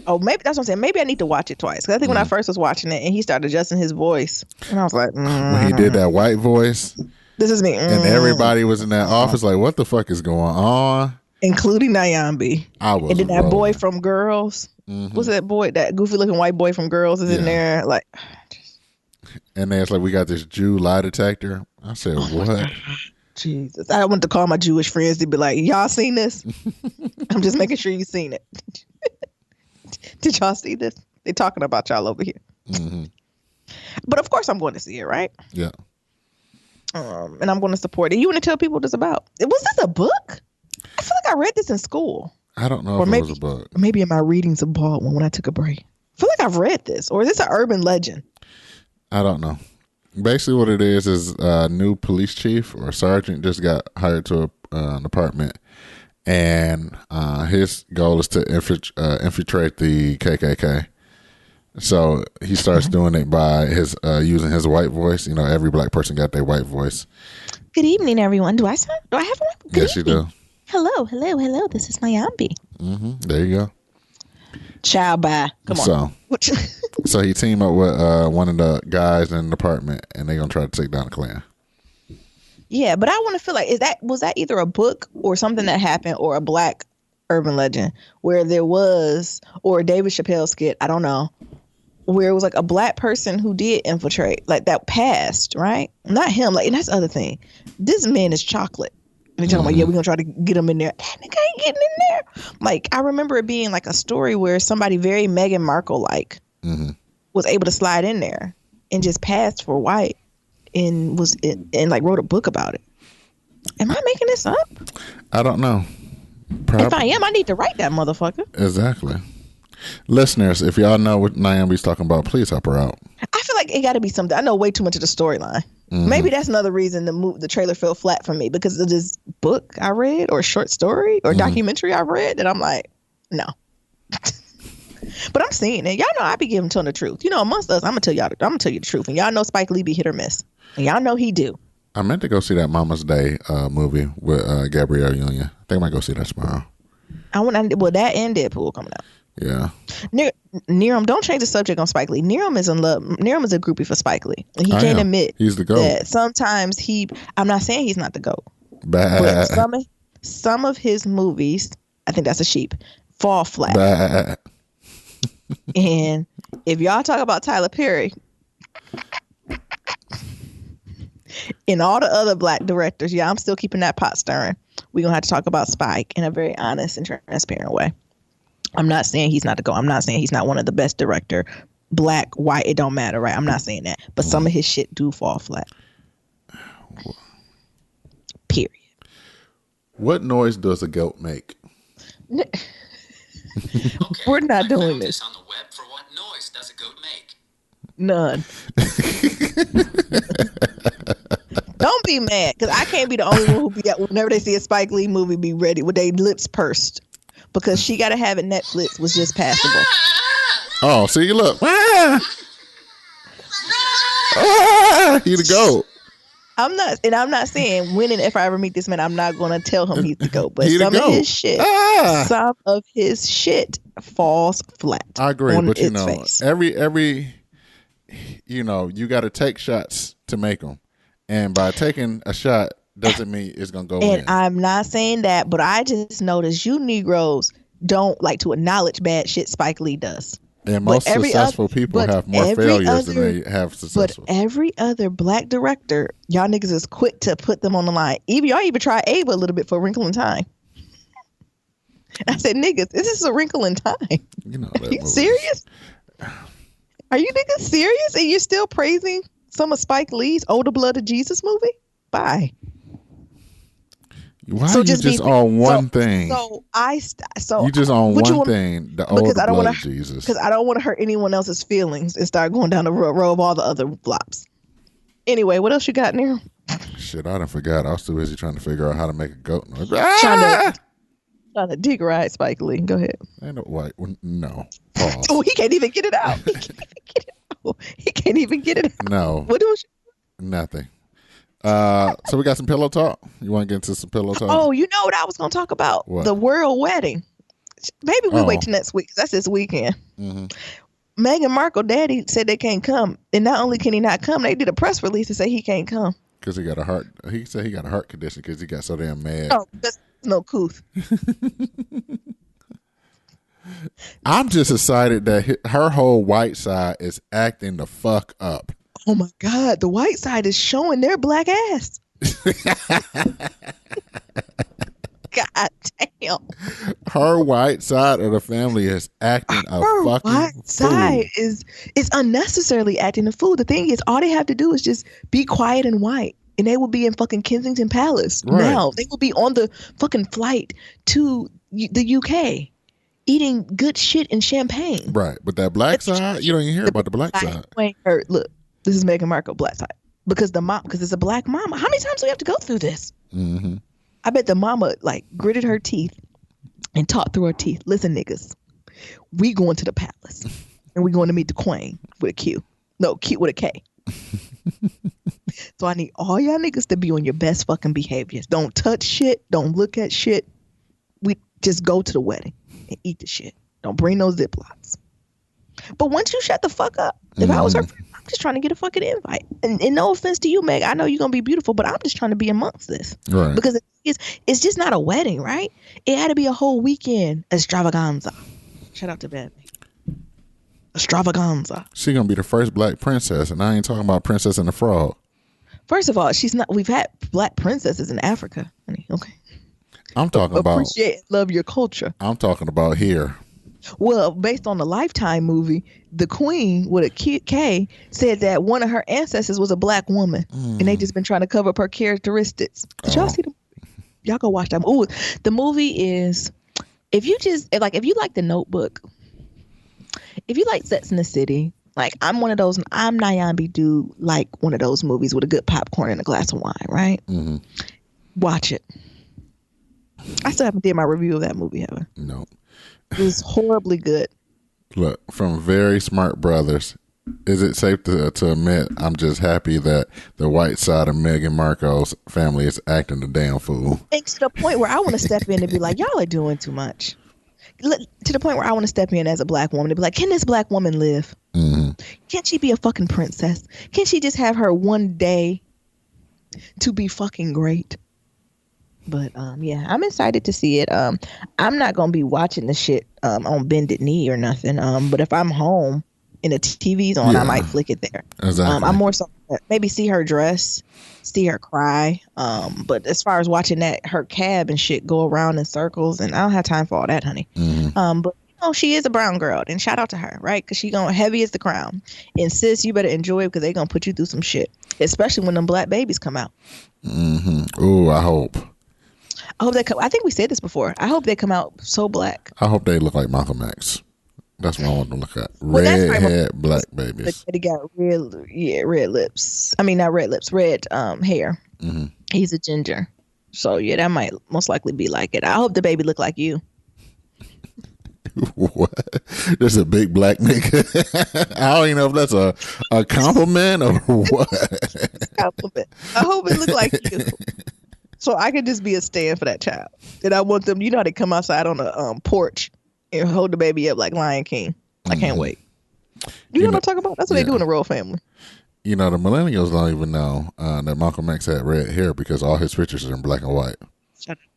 Oh, maybe that's what I'm saying. Maybe I need to watch it twice. Because I think when I first was watching it and he started adjusting his voice, and I was like, when he did that white voice. This is me. And everybody was in that office like, what the fuck is going on? Including Nyambi. And then that boy from Girls. Mm-hmm. What's that boy? That goofy looking white boy from Girls is in there. Like, and then it's like, we got this Jew lie detector. I said, what? Jesus. I went to call my Jewish friends to be like, y'all seen this? I'm just making sure you seen it. Did y'all see this? They're talking about y'all over here. Mm-hmm. But of course I'm going to see it, right? Yeah. And I'm going to support it. You want to tell people what it's about? Was this a book? I feel like I read this in school. I don't know if it was a book. Or maybe in my readings of Baldwin when I took a break. I feel like I've read this. Or is this an urban legend? I don't know. Basically what it is a new police chief or sergeant just got hired to an department. And his goal is to infiltrate the KKK. So he starts doing it by his using his white voice. Every black person got their white voice. Good evening, everyone. Do I have one? Yes, you do. Hello. This is Nyambi. Mm-hmm. There you go. Ciao, bye. Come on. So he teamed up with one of the guys in the department, and they're gonna try to take down the Klan. Yeah, but I want to feel like was that either a book or something that happened or a black urban legend where there was, or a David Chappelle skit, I don't know, where it was like a black person who did infiltrate, like that passed, right? Not him, like, and that's the other thing. This man is chocolate. And they're talking about, we're going to try to get him in there. That nigga ain't getting in there. Like, I remember it being like a story where somebody very Meghan Markle-like was able to slide in there and just passed for white and like wrote a book about it. Am I making this up? I don't know. If I am, I need to write that motherfucker. Exactly. Listeners, if y'all know what Nyambi's talking about, please help her out. I feel like it got to be something. I know way too much of the storyline. Mm-hmm. Maybe that's another reason the trailer fell flat for me, because of this book I read or short story or documentary I read that I'm like, no. But I'm seeing it. Y'all know I be telling the truth. Amongst us, I'm gonna tell you the truth, and y'all know Spike Lee be hit or miss, and y'all know he do. I meant to go see that Mama's Day movie with Gabrielle Union. I think I might go see that tomorrow. That and Deadpool coming out. Yeah. Nerum, don't change the subject on Spike Lee. Nerum is in love. Nerum is a groupie for Spike Lee. And he can't admit he's the GOAT. That sometimes I'm not saying he's not the GOAT. Bad. But some of his movies, I think that's a sheep, fall flat. Bad. And if y'all talk about Tyler Perry and all the other black directors, I'm still keeping that pot stirring. We're going to have to talk about Spike in a very honest and transparent way. I'm not saying he's not the GOAT. I'm not saying he's not one of the best director. Black, white, it don't matter, right? I'm not saying that. But some of his shit do fall flat. Period. What noise does a goat make? We're not doing this. On the web for what noise does a goat make? None. Don't be mad, because I can't be the only one who be at whenever they see a Spike Lee movie be ready with their lips pursed. Because She Gotta Have It Netflix was just passable. Oh, see, look. He the GOAT. I'm not saying when and if I ever meet this man, I'm not gonna tell him he's the GOAT. But He the some of GOAT. some of his shit falls flat. I agree, on but its face. every you got to take shots to make them, and by taking a shot doesn't mean it's gonna go in. And I'm not saying that, but I just noticed you Negroes don't like to acknowledge bad shit Spike Lee does. And most successful people have more failures than they have successful. But every other black director, y'all niggas is quick to put them on the line. Y'all even try Ava a little bit for Wrinkle in Time. I said, niggas, this is A Wrinkle in Time. Are you serious? Are you niggas serious? And you're still praising some of Spike Lee's Older Blood of Jesus movie? Bye. Why so are you just on one thing? You just on one thing. The Older Blood of Jesus. Because I don't want to hurt anyone else's feelings and start going down the row of all the other flops. Anyway, what else you got, Neil? Shit, I done forgot. I was too busy trying to figure out how to make a goat noise. Trying to dig right, Spike Lee. Go ahead. Ain't no white. No. Pause. Oh, he can't even get it out. He can't even get it out. No. What was nothing. So we got some pillow talk. You want to get into some pillow talk? Oh, you know what I was going to talk about? What? The royal wedding. Maybe we wait till next week. That's this weekend. Mm-hmm. Meghan Markle daddy said they can't come, and not only can he not come, they did a press release to say he can't come because he got a heart. He said he got a heart condition because he got so damn mad. Oh, that's no couth. I'm just excited that her whole white side is acting the fuck up. Oh my God, the white side is showing their black ass. God damn. Her white side of the family is acting a fucking white fool. Side is unnecessarily acting a fool. The thing is, all they have to do is just be quiet and white, and they will be in fucking Kensington Palace. Right. Now they will be on the fucking flight to the UK, eating good shit and champagne. Right, but that black side, you don't even hear about the black side. Look, this is Meghan Markle black side because it's a black mama. How many times do we have to go through this? Mm-hmm. I bet the mama gritted her teeth and talked through her teeth. Listen, niggas, we going to the palace and we going to meet the queen with a Q. No, Q with a K. So I need all y'all niggas to be on your best fucking behaviors. Don't touch shit. Don't look at shit. We just go to the wedding and eat the shit. Don't bring no Ziplocs. But once you shut the fuck up, if I was her friend, I'm just trying to get a fucking invite. And no offense to you, Meg. I know you're going to be beautiful, but I'm just trying to be amongst this. Right. Because it's just not a wedding, right? It had to be a whole weekend extravaganza. Shout out to Bad Meg. Extravaganza. She going to be the first black princess, and I ain't talking about Princess and the Frog. First of all, she's not. We've had black princesses in Africa, honey. Okay. I'm talking about. Appreciate, love your culture. I'm talking about here. Well, based on the Lifetime movie, the queen with a K said that one of her ancestors was a black woman, and they just been trying to cover up her characteristics. Did y'all see the movie? Y'all go watch that. Ooh, the movie is if you like The Notebook, if you like Sex in the City, I'm one of those. I'm Nyambi dude, like one of those movies with a good popcorn and a glass of wine, right? Mm-hmm. Watch it. I still haven't did my review of that movie, have I? No. It was horribly good. Look, from Very Smart Brothers, is it safe to admit I'm just happy that the white side of Meghan Markle's family is acting the damn fool? It's to the point where I want to step in and be like, y'all are doing too much. To the point where I want to step in as a black woman and be like, can this black woman live? Mm-hmm. Can't she be a fucking princess? Can't she just have her one day to be fucking great? But yeah, I'm excited to see it. I'm not gonna be watching the shit on bended knee or nothing. But if I'm home and the TV's on, I might flick it there. Exactly. I'm more so maybe see her dress, see her cry. But as far as watching her cab and shit go around in circles, and I don't have time for all that, honey. Mm-hmm. But she is a brown girl, and shout out to her, right? Because she gonna heavy as the crown. And sis, you better enjoy it because they gonna put you through some shit, especially when them black babies come out. Mm-hmm. Ooh, I hope they come. I think we said this before. I hope they come out so black. I hope they look like Malcolm X. That's what I want to look at. Red black babies. They got red lips. I mean, not red lips, red hair. Mm-hmm. He's a ginger. So yeah, that might most likely be like it. I hope the baby look like you. What? There's a big black nigga. I don't even know if that's a compliment or what. Compliment. I hope it look like you. So I could just be a stand for that child. And I want them, you know how they come outside on the porch and hold the baby up like Lion King. I can't wait. You know what I'm talking about? That's what they do in the royal family. You know, the millennials don't even know that Malcolm X had red hair because all his pictures are in black and white. Shut up.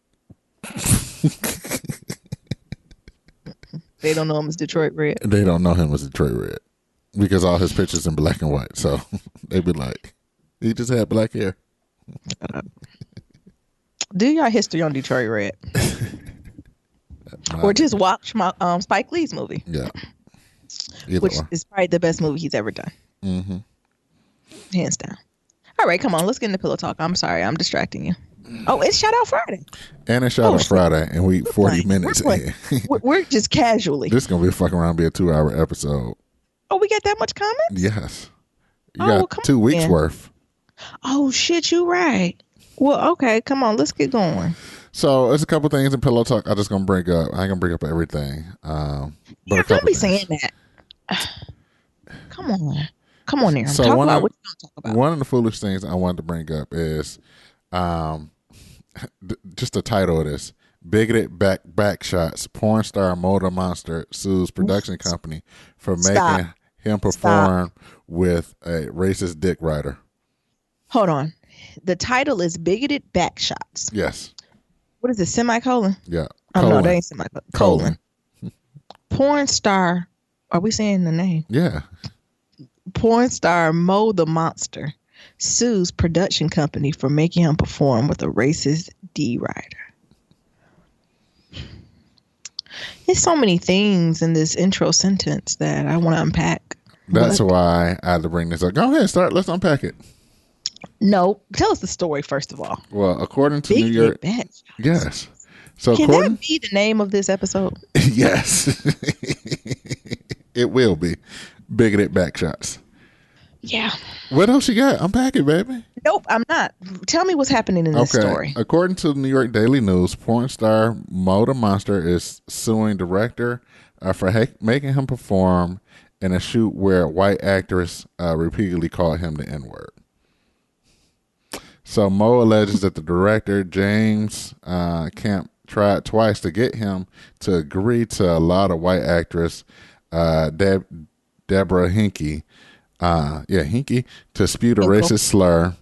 They don't know him as Detroit Red. They don't know him as Detroit Red because all his pictures in black and white. So they be like, he just had black hair. Shut up. Do your history on Detroit Red. Or just watch my Spike Lee's movie. Yeah. Which is probably the best movie he's ever done. Mm-hmm. Hands down. All right, come on. Let's get into pillow talk. I'm sorry. I'm distracting you. Oh, it's Shout Out Friday. And it's Shout Out Friday, and we 40 minutes in. We're just casually. This is going to be a fucking around, be a 2-hour episode. Oh, we got that much comments? Yes. You got 2 weeks worth. Oh, shit, you right. Well, okay, come on. Let's get going. So there's a couple things in pillow talk I'm just going to bring up. I ain't going to bring up everything. But don't be saying that. Come on there. So talk about what you want to talk about. One of the foolish things I wanted to bring up is just the title of this: Bigoted Backshots. Porn star Motor Monster sues production company for making him perform with a racist dick rider. Hold on. The title is Bigoted Backshots. Yes. What is it? Semicolon? Yeah. Oh, no, that ain't semicolon. Colon. Porn star. Are we saying the name? Yeah. Porn star Mo the Monster sues production company for making him perform with a racist D rider. There's so many things in this intro sentence that I want to unpack. That's why I had to bring this up. Go ahead, start. Let's unpack it. No, tell us the story first of all. Well, according to New York, yes. So can that be the name of this episode? Yes, it will be Bigoted Backshots. Yeah. What else you got? Unpack it, baby. Nope, I'm not. Tell me what's happening in this story. According to the New York Daily News, porn star Mo the Monster is suing director for making him perform in a shoot where a white actress repeatedly called him the N-word. So Mo alleges that the director, James Camp, tried twice to get him to agree to allow the white actress, Deborah Hinkey, to spew a racist slur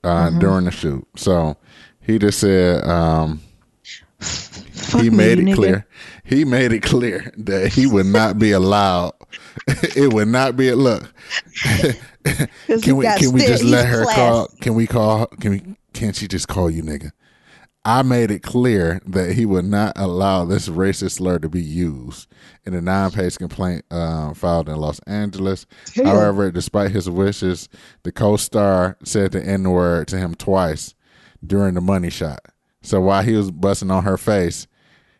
during the shoot. So he just said he made it clear. He made it clear that he would not be allowed. It would not be a look. Can we just let her call? Can she just call you nigga? I made it clear that he would not allow this racist slur to be used in a 9-page complaint filed in Los Angeles. Damn. However, despite his wishes, the co-star said the N-word to him twice during the money shot. So while he was busting on her face,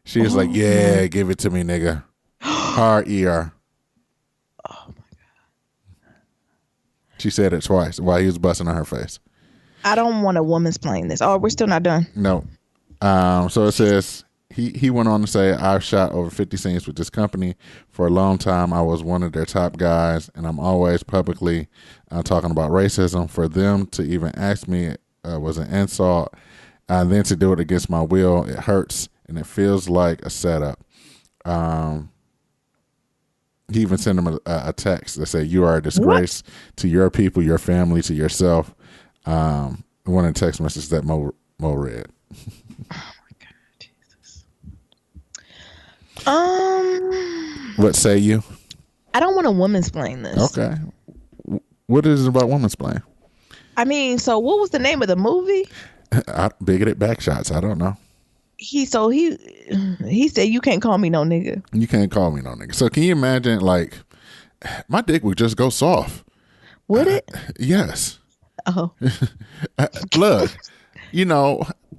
she was like, yeah, give it to me, nigga. Hard ER. Oh, my God. She said it twice while he was busting on her face. I don't want a woman's playing this. Oh, we're still not done. No. So it says he went on to say, I've shot over 50 scenes with this company for a long time. I was one of their top guys, and I'm always publicly talking about racism. For them to even ask me was an insult. Then to do it against my will, it hurts, and it feels like a setup. He even sent him a text that said, you are a disgrace to your people, your family, to yourself. One of the text messages that Mo read. Oh my God, Jesus. What say you? I don't want a woman's playing this. Okay. What is it about woman's playing? I mean, so what was the name of the movie? Bigoted Backshots. I don't know. He said, you can't call me no nigga. You can't call me no nigga. So can you imagine, like, my dick would just go soft. Would it? Yes. Oh. Look,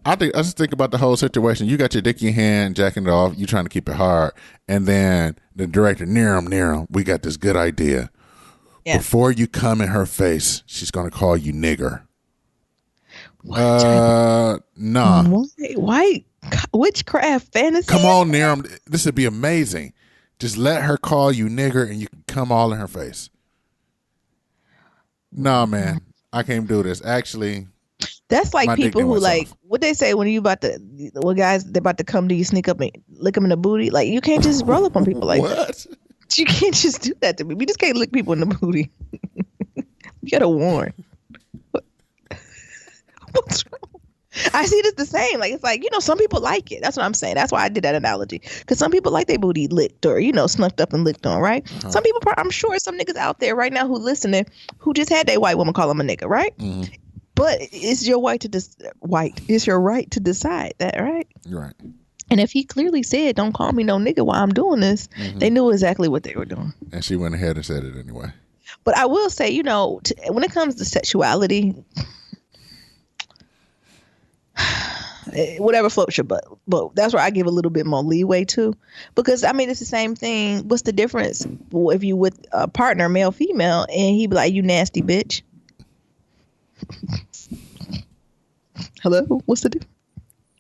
I just think about the whole situation. You got your dick in your hand, jacking it off. You trying to keep it hard, and then the director, near him, we got this good idea. Yeah. Before you come in her face, she's gonna call you nigger. What? Nah. Why? Witchcraft fantasy? Come on, Niram. This would be amazing. Just let her call you nigger and you can come all in her face. Nah, man, I can't do this. Actually, That's like my dick people done who went like soft. what they say when you about to when guys they're about to come to you, sneak up and lick them in the booty. Like you can't just roll up on people like that. What? You can't just do that to me. We just can't lick people in the booty. You gotta warn. What's wrong? I see this the same. Like it's like some people like it. That's what I'm saying. That's why I did that analogy. Because some people like their booty licked or snuffed up and licked on. Right? Some people, I'm sure, some niggas out there right now who listening who just had their white woman call them a nigga. Right? Mm-hmm. But it's your It's your right to decide that. Right? Right. And if he clearly said, "Don't call me no nigga while I'm doing this," they knew exactly what they were doing. And she went ahead and said it anyway. But I will say, when it comes to sexuality, whatever floats your boat. But that's where I give a little bit more leeway to, because I mean it's the same thing. What's the difference if you with a partner, male, female, and he be like, "You nasty bitch." Hello, what's the difference?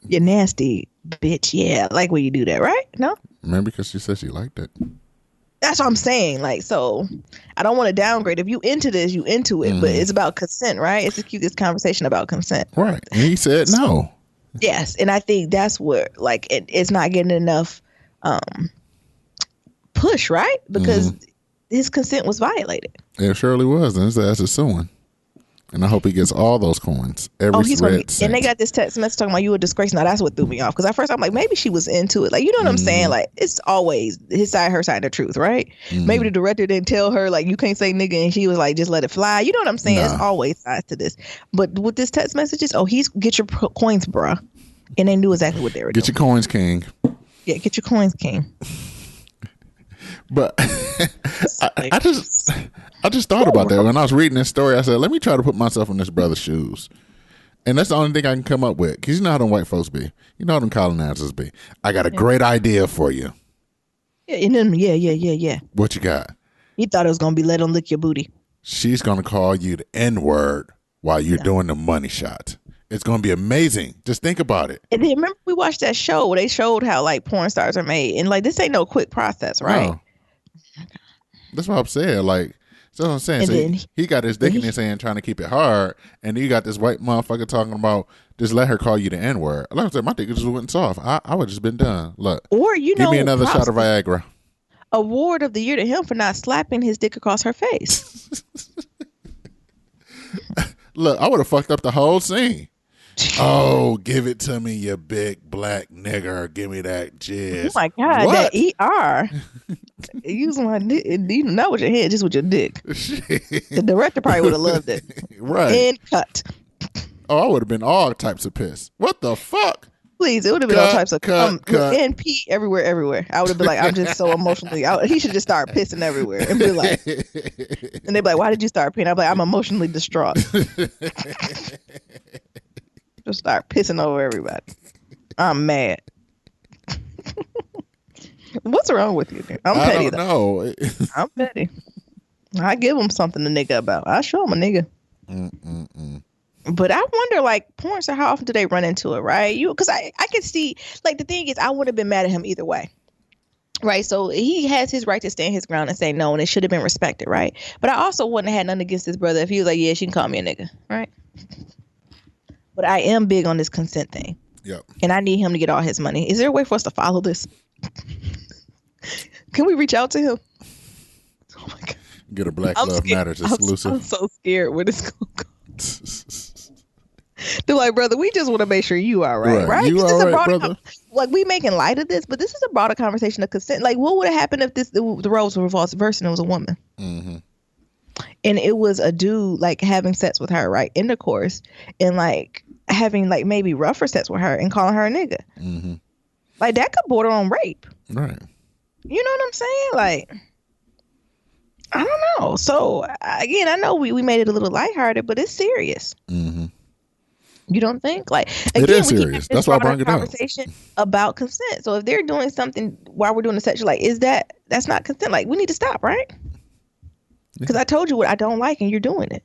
You nasty bitch. Yeah, I like when you do that, right? No. Maybe because she said she liked it. That's what I'm saying. Like, so I don't want to downgrade. If you into this, you into it. But it's about consent, right? It's to keep this conversation about consent. Right. And he said no. Yes. And I think that's where, like, it's not getting enough push, right? Because his consent was violated. It surely was. And his ass is suing. And I hope he gets all those coins. Every red cent. And they got this text message talking about you a disgrace. Now that's what threw me off. Because at first I'm like, maybe she was into it. Like, you know what I'm saying? Like, it's always his side, her side, the truth, right? Maybe the director didn't tell her, like, you can't say nigga. And she was like, just let it fly. You know what I'm saying? It's always sides to this. But with this text messages, get your coins, bruh. And they knew exactly what they were doing. Get your coins, king. Yeah, get your coins, king. But I just thought about that when I was reading this story. I said, let me try to put myself in this brother's shoes, and that's the only thing I can come up with. Because you know how them white folks be, you know how them colonizers be. I got a great idea for you. Yeah, and then yeah. What you got? You thought it was gonna be let them lick your booty. She's gonna call you the N-word while you're doing the money shot. It's gonna be amazing. Just think about it. And then remember we watched that show where they showed how like porn stars are made, and like this ain't no quick process, right? No. That's what I'm saying. Like, that's what I'm saying. And so he got his dick in his hand trying to keep it hard, and you got this white motherfucker talking about just let her call you the N-word. Like I said, my dick just went soft. I would have just been done. Look, or give me another shot of Viagra. Award of the year to him for not slapping his dick across her face. Look, I would have fucked up the whole scene. Oh, give it to me, you big black nigger. Give me that jizz. Oh my God, what? that ER. Using my dick, not with your head, just with your dick. The director probably would have loved it. Right. And cut. Oh, I would have been all types of pissed. What the fuck? Please, it would have been all types of cut. And pee everywhere. I would have been like, I'm just so emotionally. He should just start pissing everywhere and be like, and they'd be like, why did you start peeing? I'm like, I'm emotionally distraught. Just start pissing over everybody. I'm mad. What's wrong with you, dude? I'm petty. I don't know. I'm petty. I give him something to nigga about. I show him a nigga. But I wonder, like, porn star, how often do they run into it, right? Because I can see, like, the thing is, I would have been mad at him either way. Right, so he has his right to stand his ground and say no, and it should have been respected, right? But I also wouldn't have had nothing against his brother if he was like, yeah, she can call me a nigga, right? But I am big on this consent thing. Yep. And I need him to get all his money. Is there a way for us to follow this? Can we reach out to him? Oh my God. Get a Black Love Matters exclusive. I'm so scared where this going to go. They're like, brother, we just want to make sure you are right? You all right, brother? Like, we making light of this, but this is a broader conversation of consent. Like, what would have happened if the roles were reversed and it was a woman? Mm-hmm. And it was a dude, like, having sex with her, right? Intercourse. And, like, having, like, maybe rougher sex with her and calling her a nigga. Mm-hmm. Like, that could border on rape. Right. You know what I'm saying? Like, I don't know. So, again, I know we made it a little lighthearted, but it's serious. Mm-hmm. You don't think? Like, again, it is serious. That's why I brought it up. Conversation about consent. So if they're doing something while we're doing the sexual, like, that's not consent? Like, we need to stop, right? Because I told you what I don't like, and you're doing it.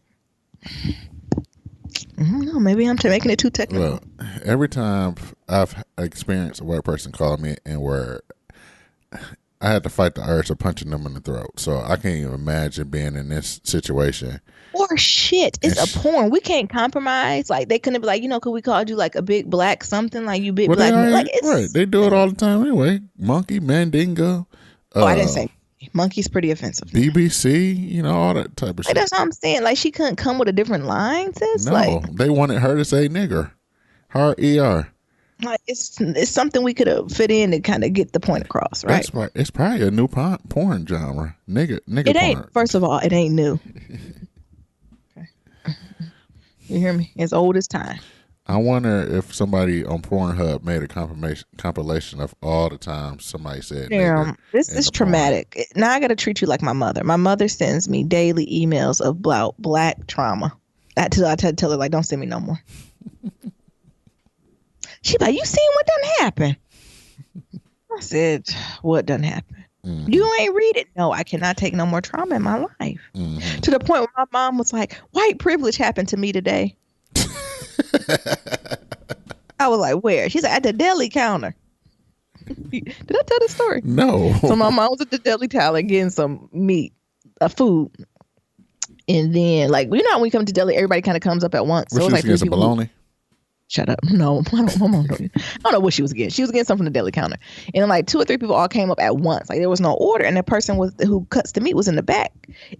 I don't know. Maybe I'm making it too technical. Well, every time I've experienced a white person call me N-word, I had to fight the urge of punching them in the throat. So I can't even imagine being in this situation. Or shit, it's a porn. We can't compromise. Like they couldn't be like, could we call you like a big black something? Like you big Well, black man. Like right. it's They do it all the time anyway. Monkey, Mandingo. I didn't say monkey's pretty offensive. BBC, all that type of shit. That's what I'm saying. Like she couldn't come with a different line, sis. No, they wanted her to say nigger. Her ER. Like it's something we could have fit in to kind of get the point across, right? That's right. It's probably a new porn genre. Nigger it ain't, porn. First of all, it ain't new. Okay. You hear me? It's old as time. I wonder if somebody on Pornhub made a compilation of all the times somebody said nigger. This is traumatic. Now I got to treat you like my mother. My mother sends me daily emails of black trauma. I tell her, like, don't send me no more. She like, you seen what done happen? I said, what done happen? Mm-hmm. You ain't read it. No, I cannot take no more trauma in my life. Mm-hmm. To the point where my mom was like, white privilege happened to me today. I was like, where? She's like, at the deli counter. Did I tell the story? No. So my mom was at the deli counter getting some meat, food. And then, like, when we come to deli, everybody kind of comes up at once. So it was like getting some bologna? Shut up. No, I don't know what she was getting. She was getting something from the deli counter. And then like 2 or 3 people all came up at once. Like there was no order. And the person who cuts the meat was in the back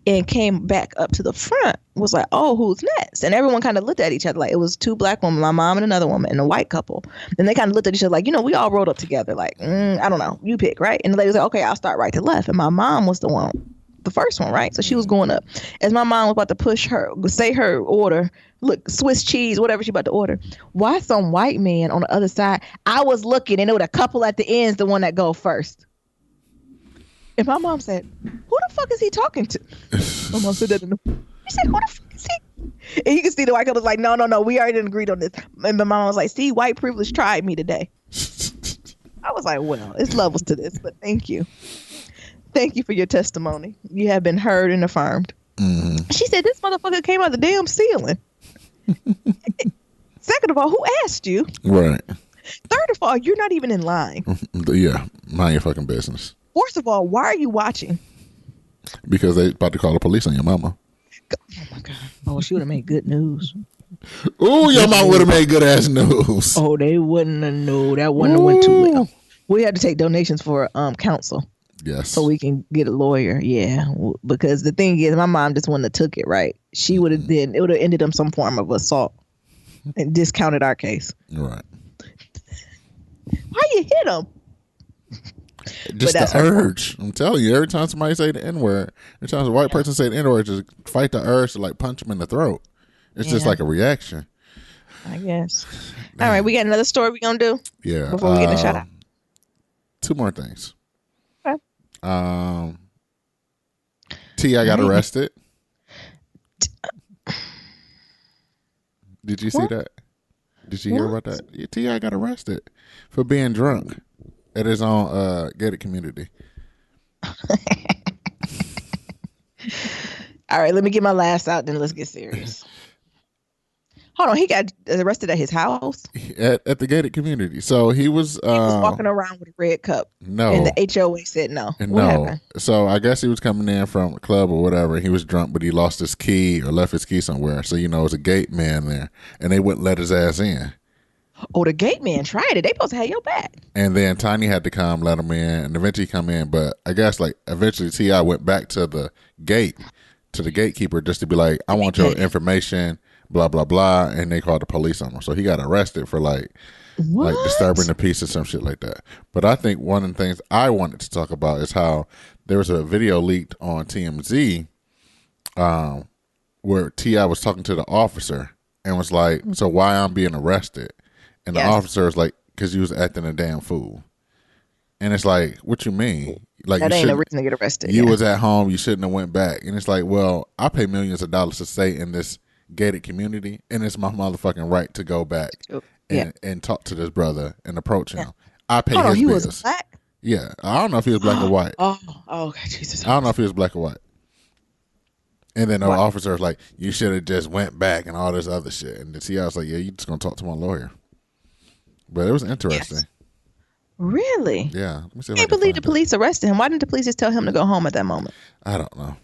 and came back up to the front, was like, oh, who's next? And everyone kind of looked at each other. Like it was 2 black women, my mom and another woman, and a white couple. And they kind of looked at each other like, we all rolled up together. Like, I don't know. You pick, right? And the lady was like, okay, I'll start right to left. And my mom was the first one, right? So she was going up. As my mom was about to say her order, look, Swiss cheese, whatever she about to order. Why some white man on the other side? I was looking, and there was a couple at the ends, the one that go first. And my mom said, who the fuck is he talking to? My mom said that in the... She said, who the fuck is he? And you can see the white couple was like, no, we already didn't agree on this. And my mom was like, see, white privilege tried me today. I was like, well, it's levels to this, but thank you. Thank you for your testimony. You have been heard and affirmed. Mm-hmm. She said, this motherfucker came out the damn ceiling. Second of all, who asked you? Right. Third of all, you're not even in line. Yeah, mind your fucking business. Fourth of all, why are you watching? Because they about to call the police on your mama. Oh my God. Oh, she would have made good news. Ooh, your mama would have made good ass news. Oh, they wouldn't have known. That wouldn't have went too well. We had to take donations for counsel. Yes. So we can get a lawyer. Yeah. Because the thing is, my mom just wouldn't have took it, right? She would have it would have ended up some form of assault and discounted our case. Right. Why you hit him? Just the urge. I'm telling you, every time somebody say the N-word, every time a white person say the N-word, just fight the urge to like punch him in the throat. It's just like a reaction. I guess. All right, we got another story we gonna do? Yeah. Before we get a shout out. 2 more things. Okay. T.I. got arrested. Did you see that? Did you hear about that? Yeah, T.I. got arrested for being drunk at his own gated community. All right, let me get my last out, then let's get serious. Hold on, he got arrested at his house? At the gated community. So he was walking around with a red cup. No. And the HOA said no. What happened? So I guess he was coming in from a club or whatever, and he was drunk, but he lost his key or left his key somewhere. So, it was a gate man there, and they wouldn't let his ass in. Oh, the gate man tried it. They supposed to have your back. And then Tiny had to come, let him in, and eventually come in. But I guess, eventually T.I. went back to the gate, to the gatekeeper, just to be like, I want your information, blah, blah, blah. And they called the police on him. So he got arrested for, disturbing the peace or some shit like that. But I think one of the things I wanted to talk about is how there was a video leaked on TMZ where T.I. was talking to the officer and was like, so why I'm being arrested? And the officer was like, because you was acting a damn fool. And it's like, what you mean? Like, that ain't no reason to get arrested. You was at home. You shouldn't have went back. And it's like, well, I pay millions of dollars to stay in this gated community, and it's my motherfucking right to go back and talk to this brother and approach him. I pay his he bills. Was black? Yeah. I don't know if he was black or white. Oh, okay, Jesus. I don't know if he was black or white. And then the officer was like, you should have just went back and all this other shit. And the T.I. was like, yeah, you just going to talk to my lawyer. But it was interesting. Really? Yeah. Let me see I if I can't can believe the find it. police arrested him. Why didn't the police just tell him to go home at that moment? I don't know.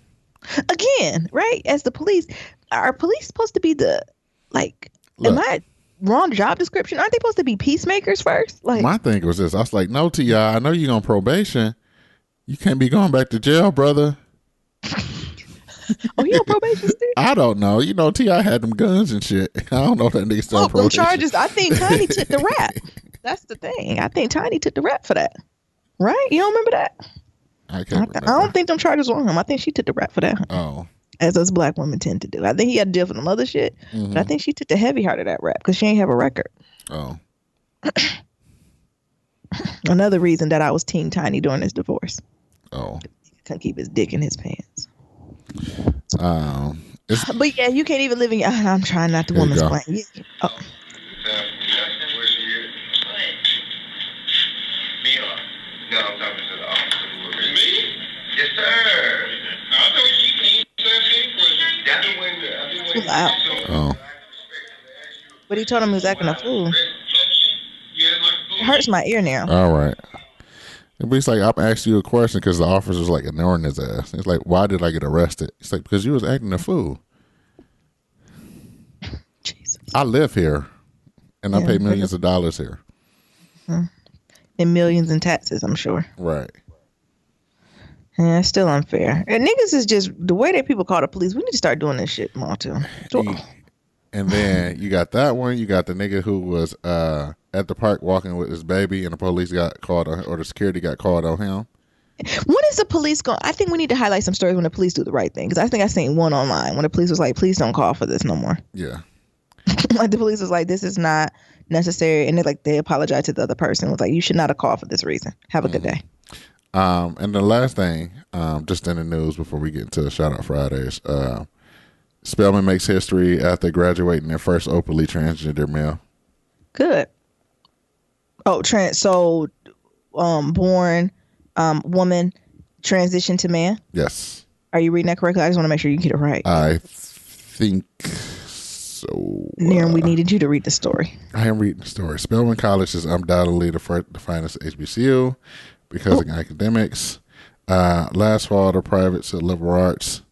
Again, right? As the police, are police supposed to be the, like, am Look, I wrong job description? Aren't they supposed to be peacemakers first? Like, my thing was this. I was like, no, T.I., I know you're on probation. You can't be going back to jail, brother. oh, he on probation still? I don't know. You know, T.I. had them guns and shit. I don't know if that nigga still on Look, them probation. charges. I think Tiny took the rap. That's the thing. I think Tiny took the rap for that. Right? You don't remember that? I can't remember. I don't think them charges were on him. I think she took the rap for that. Oh. As us black women tend to do. I think he had to deal with some other shit, but I think she took the heavy heart of that rap because she ain't have a record. Oh. Another reason that I was Team Tiny during his divorce. Oh. He couldn't keep his dick in his pants. It's, But yeah, you can't even live in your. I'm trying not to Here you woman's go. plan. Yeah. Oh. No, I'm talking to the officer. Me? Yes, sir. I know you can answer that's the way I've been waiting. Wow. oh. But he told him he was acting a fool. It hurts my ear now. All right. But he's like, I'm asking you a question because the officer's like ignoring his ass. It's like, why did I get arrested? It's like, because you was acting a fool. Jesus. I live here, and I Yeah. pay millions of dollars here. And millions in taxes, I'm sure. Right. Yeah, it's still unfair. And niggas is just the way that people call the police. We need to start doing this shit more too. And then you got that one. You got the nigga who was at the park walking with his baby, and the police got called on, or the security got called on him. When is the police going? I think we need to highlight some stories when the police do the right thing. Because I think I seen one online when the police was like, "Please don't call for this no more." Yeah. Like the police was like, "This is not necessary," and they apologized to the other person. Was like, "You should not have called for this reason. Have a good day." And the last thing, just in the news before we get into the shout out Fridays, Spelman makes history after graduating their first openly transgender male. Good. Oh, born woman transition to man. Yes. Are you reading that correctly? I just want to make sure you get it right. I think so. Naren, we needed you to read the story. I am reading the story. Spelman College is undoubtedly the finest HBCU because of academics. Last fall, the private liberal arts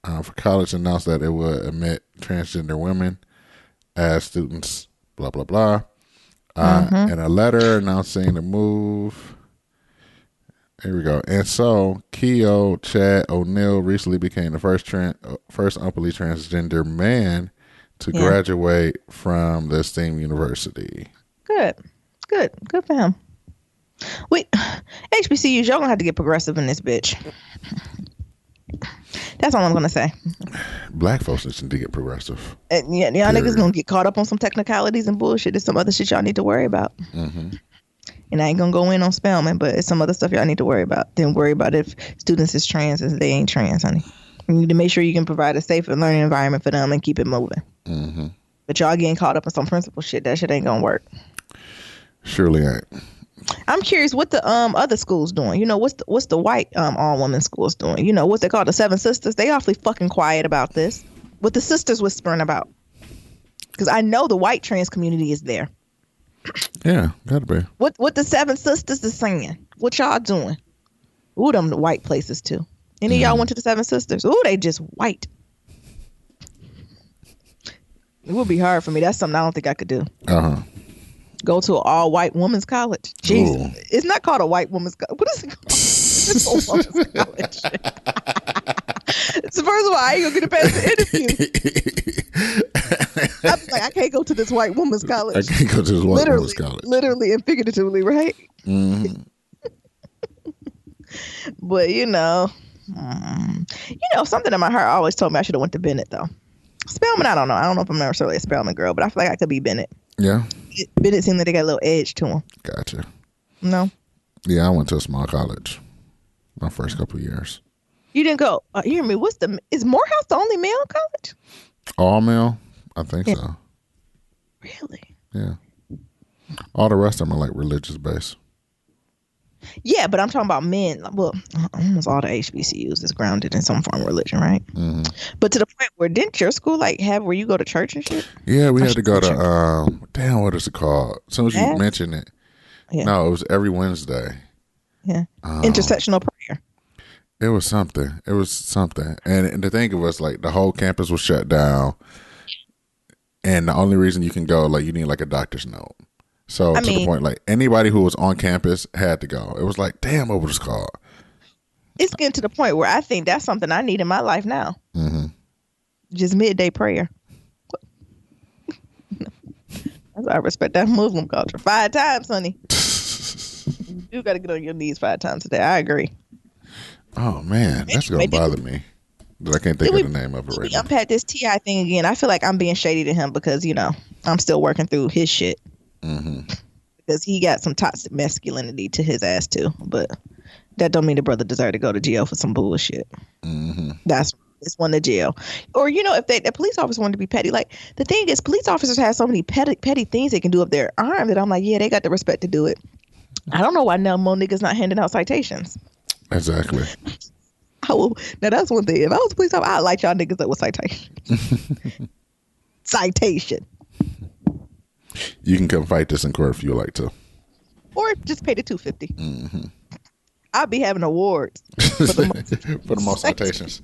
for college announced that it would admit transgender women as students, blah, blah, blah. In a letter announcing the move. Here we go. And so, Keogh Chad O'Neill recently became the first openly transgender man to graduate from the esteemed university. Good for him. Wait, HBCUs, y'all gonna have to get progressive in this bitch. That's all I'm gonna say. Black folks need to get progressive. And y'all niggas gonna get caught up on some technicalities and bullshit. There's some other shit y'all need to worry about. And I ain't gonna go in on Spelman, but it's some other stuff y'all need to worry about. Then worry about if students is trans and they ain't trans, honey. You need to make sure you can provide a safe and learning environment for them and keep it moving. But y'all getting caught up in some principle shit, that shit ain't gonna work. Surely ain't. I'm curious what the other schools doing. You know, what's the white all women schools doing? You know, what they call the Seven Sisters? They awfully fucking quiet about this. What the sisters whispering about? Because I know the white trans community is there. Yeah, gotta be. What the Seven Sisters is saying? What y'all doing? Ooh, them white places too. Any of y'all went to the Seven Sisters? Ooh, they just white. It would be hard for me. That's something I don't think I could do. Go to an all white women's college. Jesus, Ooh. It's not called a white women's college. What is it called? It's a women's college. So first of all, I ain't gonna get it past the interview. I'm like, I can't go to this white woman's college. I can't go to this white woman's college. Literally and figuratively, right? But something in my heart always told me I should have went to Bennett though. Spelman, I don't know. I don't know if I'm necessarily a Spelman girl, but I feel like I could be Bennett. Yeah. Bennett seemed like they got a little edge to them. Gotcha. No. Yeah, I went to a small college my first couple of years. You didn't go. Hear me. Is Morehouse the only male college? All male? I think so. Really? Yeah. All the rest of them are like religious based. Yeah, but I'm talking about men. Well, almost all the HBCUs is grounded in some form of religion, right? But to the point where didn't your school have where you go to church and shit? Yeah, we had to go to what is it called? As soon as you mention it, Yeah. No, it was every Wednesday. Yeah. Intersectional prayer. It was something. It was something. And the thing was, like, the whole campus was shut down. And the only reason you can go, like, you need, like, a doctor's note. So, the point, like, anybody who was on campus had to go. It was like, damn, what was it called? It's getting to the point where I think that's something I need in my life now. Mm-hmm. Just midday prayer. I respect that Muslim culture. 5 times, honey. You got to get on your knees 5 times a day. I agree. Oh, man. That's going to bother me. But I can't think of the name of it right now. Unpack this T.I. thing again. I feel like I'm being shady to him because, you know, I'm still working through his shit. Mm-hmm. Because he got some toxic masculinity to his ass, too. But that don't mean the brother deserve to go to jail for some bullshit. Mm-hmm. It's one to jail. Or, you know, if the police officer wanted to be petty, like, the thing is, police officers have so many petty things they can do up their arm that I'm like, yeah, they got the respect to do it. I don't know why no more niggas not handing out citations. Exactly. Now, that's one thing. If I was a police officer, I'd light y'all niggas up with citation. Citation. You can come fight this in court if you would like to. Or just pay the $250. Mm-hmm. I'll be having awards for the most citations.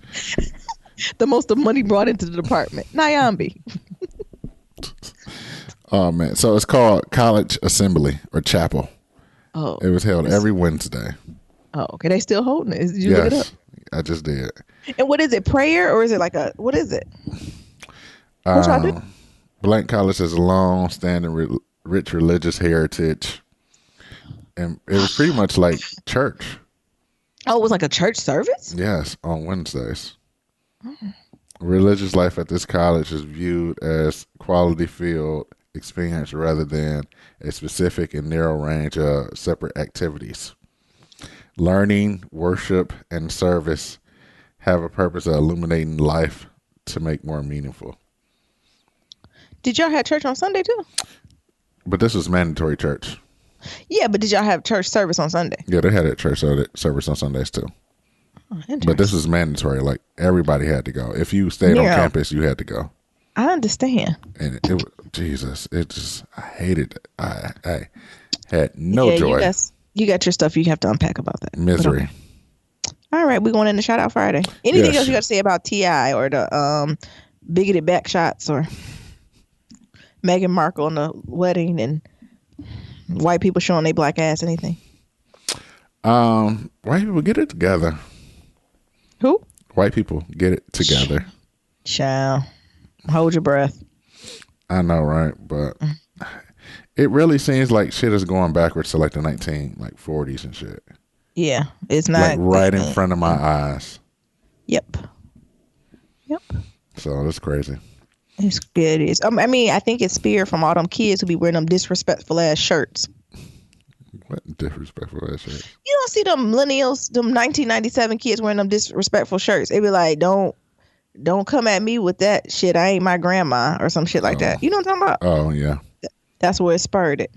The most of money brought into the department. Nyambi. Oh, man. So it's called College Assembly or Chapel. Oh. It was held every Wednesday. Oh, okay. They still holding it. Did you look it up? I just did. And what is it? Prayer or is it like what is it? What y'all do? Blank College has a long-standing rich religious heritage. And it was pretty much like church. Oh, it was like a church service? Yes, on Wednesdays. Religious life at this college is viewed as quality field experience rather than a specific and narrow range of separate activities. Learning, worship, and service have a purpose of illuminating life to make more meaningful. Did y'all have church on Sunday too? But this was mandatory church. Yeah, but did y'all have church service on Sunday? Yeah, they had a church service on Sundays too. Oh, but this was mandatory. Like, everybody had to go. If you stayed on campus, you had to go. I understand. And it was, Jesus, it just, I hated it. I had no joy. You got your stuff you have to unpack about that. Misery. Okay. All right, we're going into Shout Out Friday. Anything else you got to say about T.I. or the Bigoted Backshots or Meghan Markle and the wedding and white people showing their black ass? Anything? White people get it together. Who? White people get it together. Child, hold your breath. I know, right? But it really seems like shit is going backwards to like the 1940s and shit. Yeah, it's not like right in front of my eyes. Yep. So that's crazy. It is. I mean, I think it's fear from all them kids who be wearing them disrespectful ass shirts. What disrespectful ass shirts? You don't see them millennials, them 1997 kids wearing them disrespectful shirts. They be like, don't come at me with that shit. I ain't my grandma or some shit like that. You know what I'm talking about? Oh, yeah. That's where it spurred it.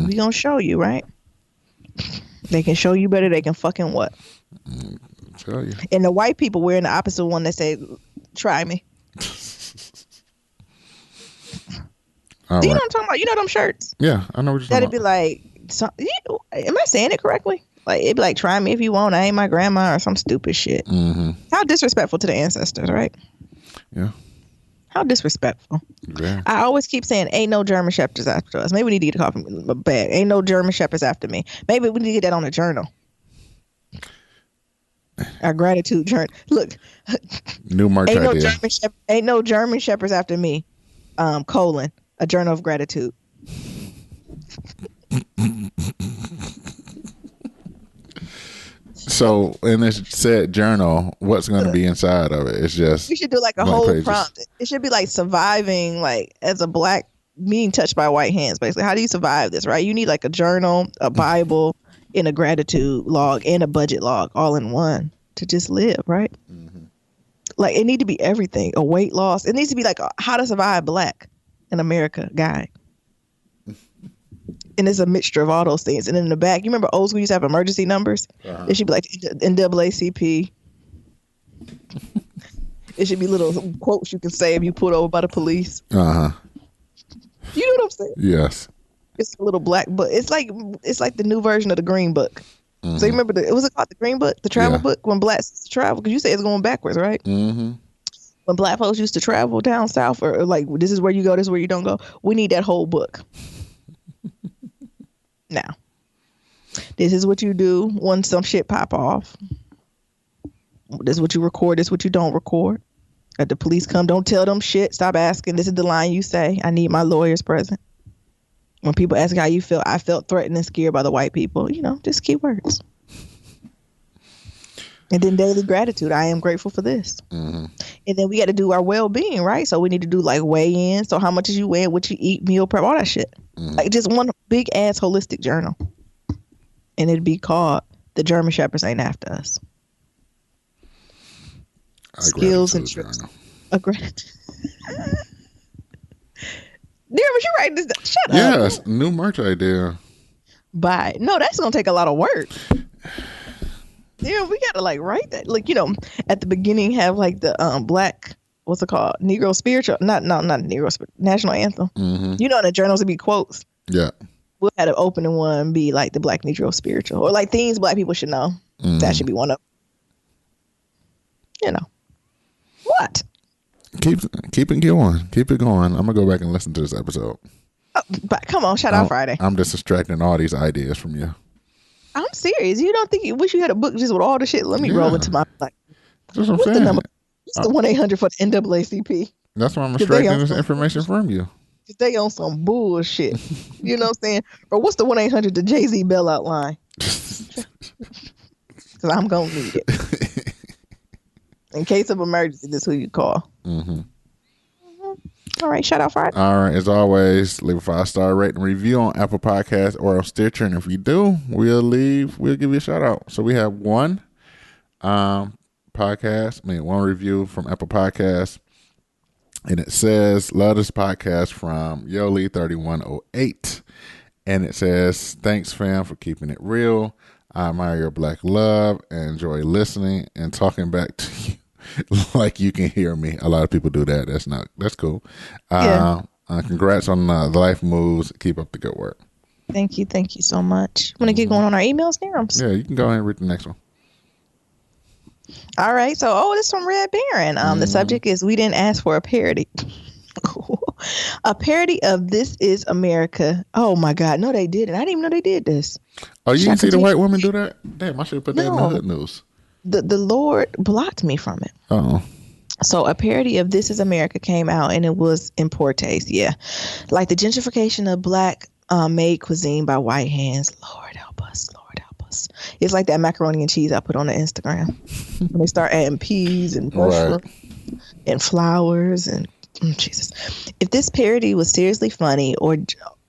We gonna show you, right? They can show you better. They can fucking what? Tell you. And the white people wearing the opposite one that say, try me. Do you know what I'm talking about? You know them shirts? Yeah, I know what you're talking about. That'd be like, am I saying it correctly? Like, it'd be like, try me if you want. I ain't my grandma or some stupid shit. Mm-hmm. How disrespectful to the ancestors, right? Yeah. How disrespectful. Yeah. I always keep saying, ain't no German shepherds after us. Maybe we need to get a coffee bag. Ain't no German shepherds after me. Maybe we need to get that on a journal. Our gratitude journal. Look. New merch idea. Ain't no German shepherds after me. A journal of gratitude. So in this said journal, what's going to be inside of it? It's just we should do like a whole pages. Prompt. It should be like surviving, like as a black being touched by white hands. Basically, how do you survive this? Right? You need like a journal, a Bible, and a gratitude log, and a budget log, all in one to just live. Right? Mm-hmm. Like it need to be everything. A weight loss. It needs to be like a how to survive black in America guide. And it's a mixture of all those things. And in the back, you remember old school used to have emergency numbers? Uh-huh. It should be like NAACP. It should be little quotes you can say if you pulled over by the police. Uh-huh. You know what I'm saying? Yes. It's a little black book. It's like the new version of the Green Book. Mm-hmm. So you remember it was called the Green Book, the travel Yeah. book when blacks used to travel? Because you say it's going backwards, right? Mm-hmm. When black folks used to travel down south, or like this is where you go, this is where you don't go. We need that whole book. Now, this is what you do when some shit pop off. This is what you record. This is what you don't record. If the police come, don't tell them shit. Stop asking. This is the line you say. I need my lawyers present. When people ask how you feel, I felt threatened and scared by the white people. Just keywords. And then daily gratitude. I am grateful for this. Mm-hmm. And then we got to do our well-being, right? So we need to do like weigh-in. So how much is you weigh, what you eat, meal prep, all that shit. Mm-hmm. Like just one big ass holistic journal. And it'd be called The German Shepherds Ain't After Us. Skills and tricks. A gratitude. Dear, but you writing this down. Shut up. Yes, new merch idea. Bye. No, that's gonna take a lot of work. Yeah, we gotta like write that. Like, at the beginning have like the black, what's it called? Negro spiritual. Not Negro national anthem. Mm-hmm. In the journals would be quotes. Yeah. We'll have an opening one be like the Black Negro spiritual, or like things black people should know. Mm-hmm. That should be one of them. What? Keep it going. Keep it going. I'm gonna go back and listen to this episode. Oh, but come on, shout out Friday. I'm just extracting all these ideas from you. I'm serious. You don't think you wish you had a book just with all the shit? Let me roll into my like. That's what I'm what's saying. the number? What's the 1-800 for the NAACP? That's why I'm extracting this information from you. They on some bullshit. You know what I'm saying? Or what's the 1-800 the Jay-Z bailout line? Because I'm gonna need it. In case of emergency, this is who you call. Mm-hmm. All right, shout out Friday. All right, as always, leave a 5-star rating review on Apple Podcasts or on Stitcher, and if you do, we'll give you a shout out. So we have one one review from Apple Podcasts, and it says, "Love this podcast from Yoli3108," and it says, "Thanks, fam, for keeping it real. I admire your black love and enjoy listening and talking back to you like you can hear me." A lot of people do that. That's cool. Yeah. Congrats on the life moves. Keep up the good work. Thank you so much. Want to get going on our emails, Nirams? Yeah, you can go ahead and read the next one. All right. So, this is from Red Baron. The subject is "We didn't ask for a parody." A parody of "This Is America." Oh my God, no, they didn't. I didn't even know they did this. Oh, you didn't see the white woman do that? Damn, I should have put that in the No. hood news. The Lord blocked me from it. Oh. So a parody of "This Is America" came out, and it was in poor taste. Yeah, like the gentrification of black made cuisine by white hands. Lord help us. Lord help us. It's like that macaroni and cheese I put on the Instagram. When they start adding peas and mushrooms and flowers and Jesus. If this parody was seriously funny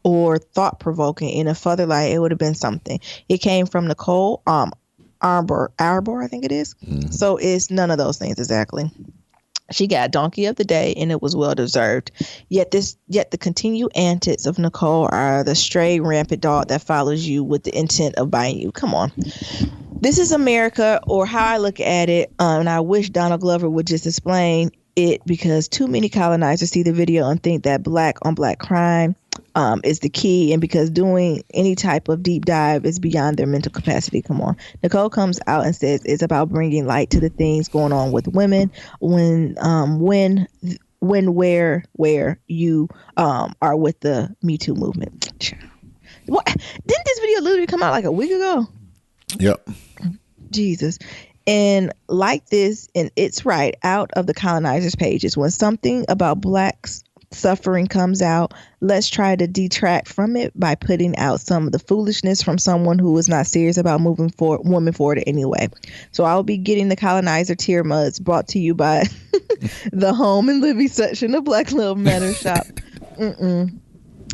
or thought provoking in a further light, it would have been something. It came from Nicole Arbor, I think it is. Mm-hmm. So it's none of those things exactly. She got Donkey of the Day, and it was well deserved. Yet the continued antics of Nicole are the stray rampant dog that follows you with the intent of biting you. Come on. This is America, or how I look at it, and I wish Donald Glover would just explain it, because too many colonizers see the video and think that black on black crime is the key, and because doing any type of deep dive is beyond their mental capacity. Come on. Nicole comes out and says it's about bringing light to the things going on with women when where you are with the Me Too movement. What? Didn't this video literally come out like a week ago? Yep. Jesus. And like this, and it's right out of the colonizers' pages. When something about blacks suffering comes out, let's try to detract from it by putting out some of the foolishness from someone who is not serious about moving women forward anyway. So I'll be getting the colonizer tear muds brought to you by the home and living section of Black Love Matter shop.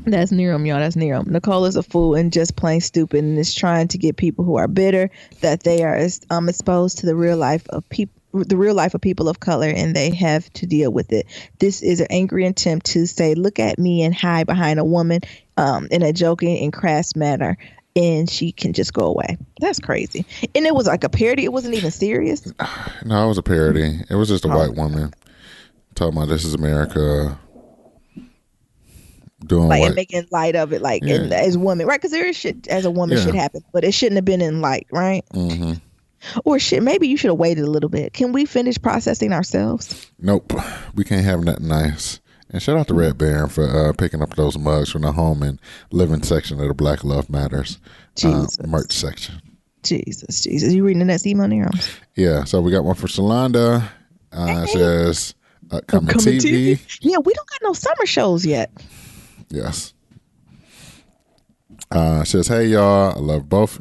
That's Niram, y'all. That's Niram. Nicole is a fool and just plain stupid, and is trying to get people who are bitter that they are exposed to the real life of people of color, and they have to deal with it. This is an angry attempt to say, "Look at me," and hide behind a woman in a joking and crass manner, and she can just go away. That's crazy. And it was like a parody. It wasn't even serious. No, it was a parody. It was just a white woman talking about "This is America." doing like, what? and making light of it, like, Yeah. and as women, right? Because there is shit as a woman Yeah. should happen, but it shouldn't have been in light, right? Mm-hmm. Or shit, maybe you should have waited a little bit. Can we finish processing ourselves? Nope, we can't have nothing nice. And shout out to Red Baron for picking up those mugs from the home and living section of the Black Love Matters merch section. Jesus. You reading the next email, Nero? Yeah, so we got one for Shalonda. It says, Coming TV. Yeah, we don't got no summer shows yet. Yes. It says, hey, y'all. I love both.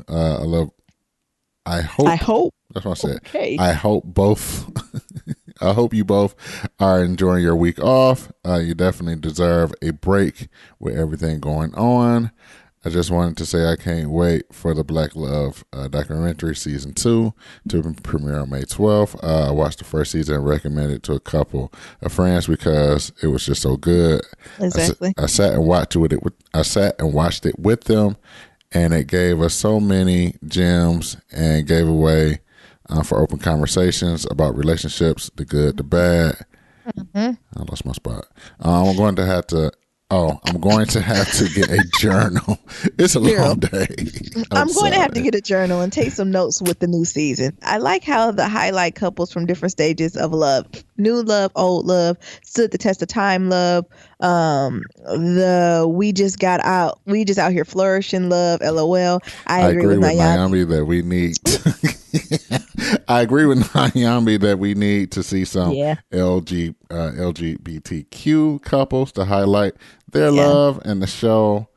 I hope. That's what I said. Okay. I hope both. I hope you both are enjoying your week off. You definitely deserve a break with everything going on. I just wanted to say I can't wait for the Black Love documentary season 2 to premiere on May 12th. I watched the first season and recommended it to a couple of friends because it was just so good. Exactly. I sat and watched it with them, and it gave us so many gems and gave away for open conversations about relationships, the good, the bad. Mm-hmm. I lost my spot. I'm going to have to get a journal. It's a long day. I'm going to have to get a journal and take some notes with the new season. I like how the highlight couples from different stages of love. New love, old love, stood the test of time love. We just out here flourishing love, LOL. I agree with Nyambi that we need I agree with Nyambi that we need to see some LGBTQ couples to highlight their love and the show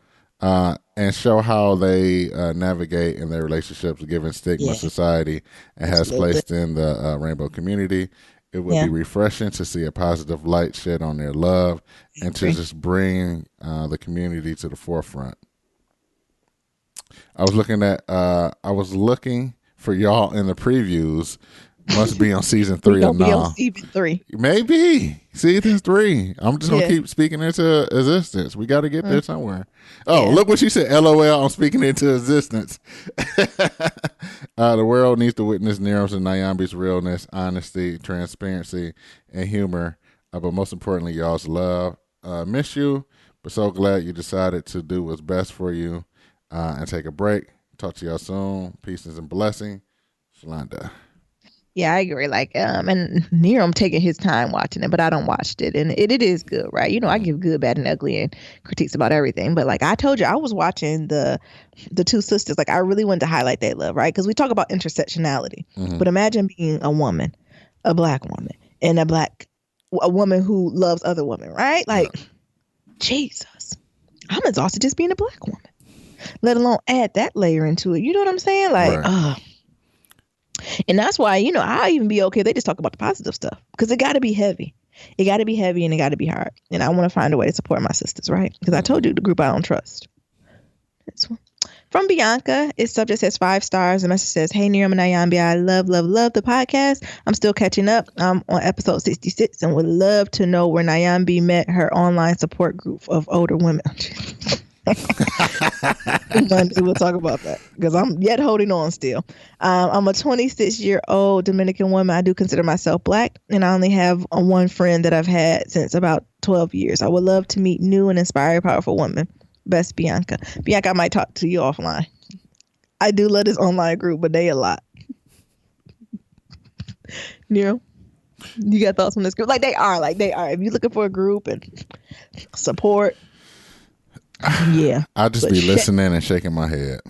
and show how they navigate in their relationships given stigma society has placed in the rainbow community. It would be refreshing to see a positive light shed on their love and to just bring the community to the forefront. I was looking for y'all in the previews. Must be on season 3 or not. On season 3. Maybe season 3. I'm just gonna keep speaking into existence. We got to get there somewhere. Oh, look what she said. LOL. I'm speaking into existence. The world needs to witness Nero's and Nyambi's realness, honesty, transparency, and humor. But most importantly, y'all's love. Miss you, but so glad you decided to do what's best for you and take a break. Talk to y'all soon. Peace and blessing. Shalonda. Yeah, I agree. Like, and Nero, I'm taking his time watching it, but I don't watched it, and it is good, right? You know, I give good, bad, and ugly and critiques about everything. But like I told you, I was watching the two sisters. Like, I really wanted to highlight their love, right? Because we talk about intersectionality, but imagine being a woman, a Black woman, and a woman who loves other women, right? Like, Jesus, I'm exhausted just being a Black woman, let alone add that layer into it. You know what I'm saying? Like, and that's why, you know, I even be okay. They just talk about the positive stuff because it got to be heavy. It got to be heavy and it got to be hard. And I want to find a way to support my sisters, right? Because I told you the group I don't trust. This one. From Bianca, its subject says 5 stars. The message says, hey, Nero and Nyambi, I love the podcast. I'm still catching up. I'm on episode 66 and would love to know where Nyambi met her online support group of older women. Monday we'll talk about that because I'm yet holding on still. I'm a 26-year-old Dominican woman. I do consider myself Black, and I only have one friend that I've had since about 12 years. I would love to meet new and inspired, powerful women. Best, Bianca. Bianca, I might talk to you offline. I do love this online group, but they a lot. Nero, you got thoughts on this group? Like they are. If you're looking for a group and support. Yeah. I'll just be listening and shaking my head.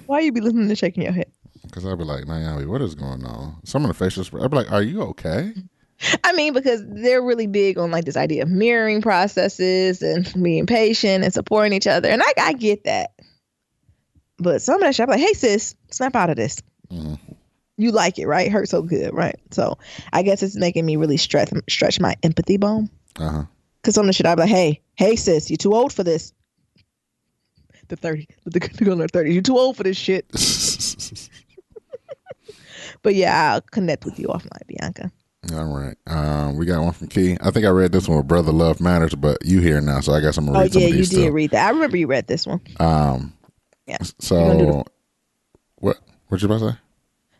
Why you be listening and shaking your head? Because I'll be like, Nyambi, what is going on? Some of the facial expressions, I'll be like, are you okay? I mean, because they're really big on like this idea of mirroring processes and being patient and supporting each other. And I get that. But some of that shit, I'm like, hey, sis, snap out of this. Mm-hmm. You like it, right? Hurt so good, right? So I guess it's making me really stretch my empathy bone. Uh-huh. Because some of the shit, I'm like, hey, sis, you're too old for this. The 30, the girl in her 30s. You're too old for this shit. But yeah, I'll connect with you offline, Bianca. All right. We got one from Key. I think I read this one with Brother Love Matters, but you here now, so I guess I'm gonna read some of these. Oh yeah, you did read that. I remember you read this one. Yeah. So what you about to say?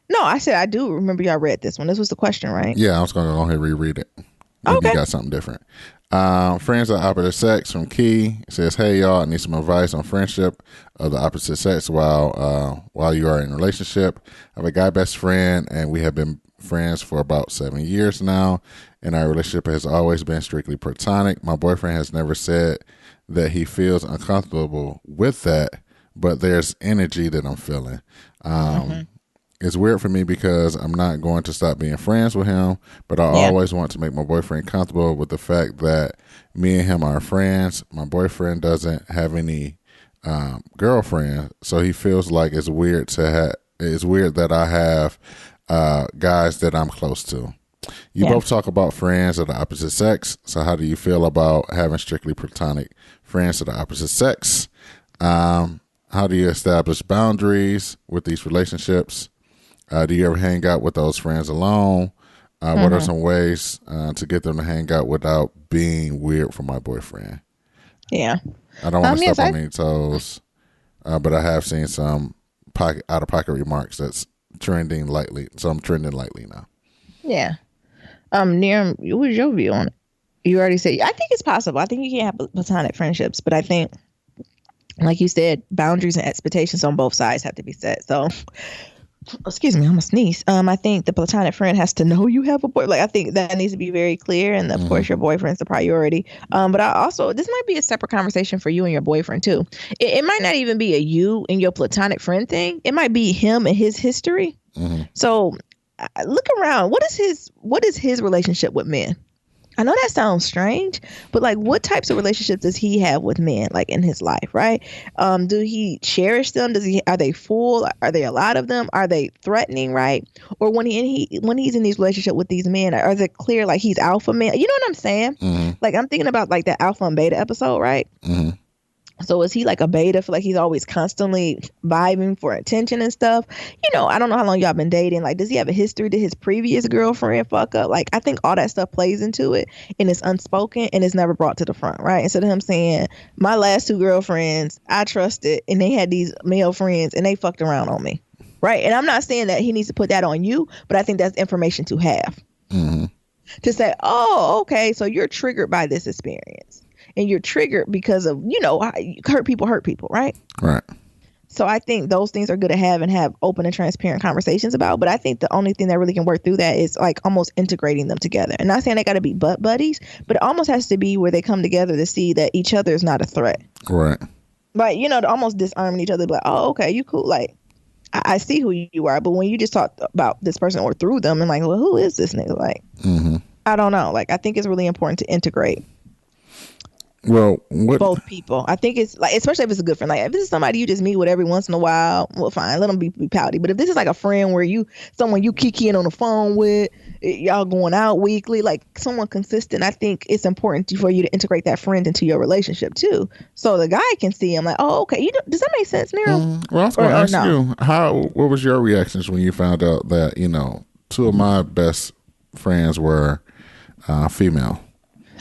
No, I said I do remember y'all read this one. This was the question, right? Yeah, I was gonna go ahead and reread it. Maybe you got something different. Friends of the opposite sex from Key says, "Hey y'all, I need some advice on friendship of the opposite sex while you are in a relationship. I have a guy best friend, and we have been friends for about 7 years now, and our relationship has always been strictly platonic. My boyfriend has never said that he feels uncomfortable with that, but there's energy that I'm feeling. It's weird for me because I'm not going to stop being friends with him, but I always want to make my boyfriend comfortable with the fact that me and him are friends. My boyfriend doesn't have any girlfriend, so he feels like it's weird that I have guys that I'm close to. You both talk about friends of the opposite sex, so how do you feel about having strictly platonic friends of the opposite sex? How do you establish boundaries with these relationships? Do you ever hang out with those friends alone? What are some ways to get them to hang out without being weird for my boyfriend? Yeah. I don't want to step on any toes, but I have seen some out-of-pocket remarks that's trending lightly. So I'm trending lightly now. Yeah. Niram, what was your view on it? You already said, I think it's possible. I think you can have platonic friendships, but I think, like you said, boundaries and expectations on both sides have to be set. So, excuse me, I'm gonna sneeze. I think the platonic friend has to know you have a boy. Like, I think that needs to be very clear, and of course, your boyfriend's the priority. But I also, this might be a separate conversation for you and your boyfriend too. It might not even be a you and your platonic friend thing. It might be him and his history. So, look around. What is his relationship with men? I know that sounds strange, but like, what types of relationships does he have with men, like in his life, right? Do he cherish them? Are they full? Are there a lot of them? Are they threatening, right? Or when he's in these relationships with these men, are they clear like he's alpha man? You know what I'm saying? Like, I'm thinking about like the alpha and beta episode, right? So is he like a beta for like he's always constantly vibing for attention and stuff? You know, I don't know how long y'all been dating. Like, does he have a history? Did his previous girlfriend fuck up? Like, I think all that stuff plays into it, and it's unspoken and it's never brought to the front, right? Instead of him saying, my last two girlfriends, I trusted, and they had these male friends and they fucked around on me, right? And I'm not saying that he needs to put that on you, but I think that's information to have. To say, oh, okay, so you're triggered by this experience. And you're triggered because of, you know, hurt people, right? Right. So I think those things are good to have and have open and transparent conversations about. But I think the only thing that really can work through that is like almost integrating them together. And not saying they got to be butt buddies, but it almost has to be where they come together to see that each other is not a threat. Right. But, you know, to almost disarming each other, like, oh, okay, you cool. Like, I see who you are. But when you just talk about this person or through them and like, well, who is this nigga? Like, I don't know. Like, I think it's really important to integrate. Well, both people. I think it's like, especially if it's a good friend. Like, if this is somebody you just meet with every once in a while, well, fine, let them be pouty. But if this is like a friend where someone you kikiing on the phone with, y'all going out weekly, like someone consistent, I think it's important for you to integrate that friend into your relationship too, so the guy can see him like, oh, okay, does that make sense, Nero? Well, I was going to ask you, what was your reactions when you found out that, you know, two of my best friends were female?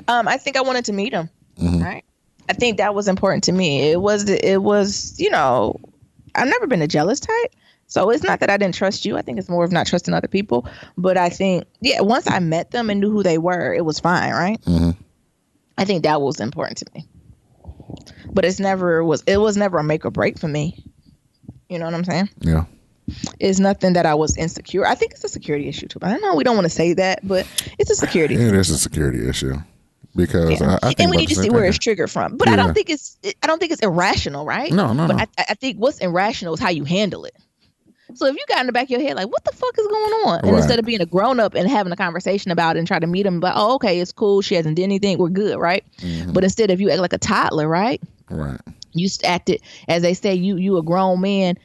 I think I wanted to meet him. Right. I think that was important to me. It was, you know, I've never been a jealous type. So it's not that I didn't trust you. I think it's more of not trusting other people. But I think, once I met them and knew who they were, it was fine. Right. I think that was important to me. But it was never a make or break for me. You know what I'm saying? Yeah. It's nothing that I was insecure. I think it's a security issue too. I know we don't want to say that, but it's a security issue. It is a security issue. Because I think, and we need to see where it's triggered from. But I don't think it's irrational, right? No. But I think what's irrational is how you handle it. So if you got in the back of your head like, what the fuck is going on? And instead of being a grown up and having a conversation about it and try to meet them, like, oh, okay, it's cool. She hasn't done anything. We're good, right? But instead of you act like a toddler, right? Right. You acted, as they say, you a grown man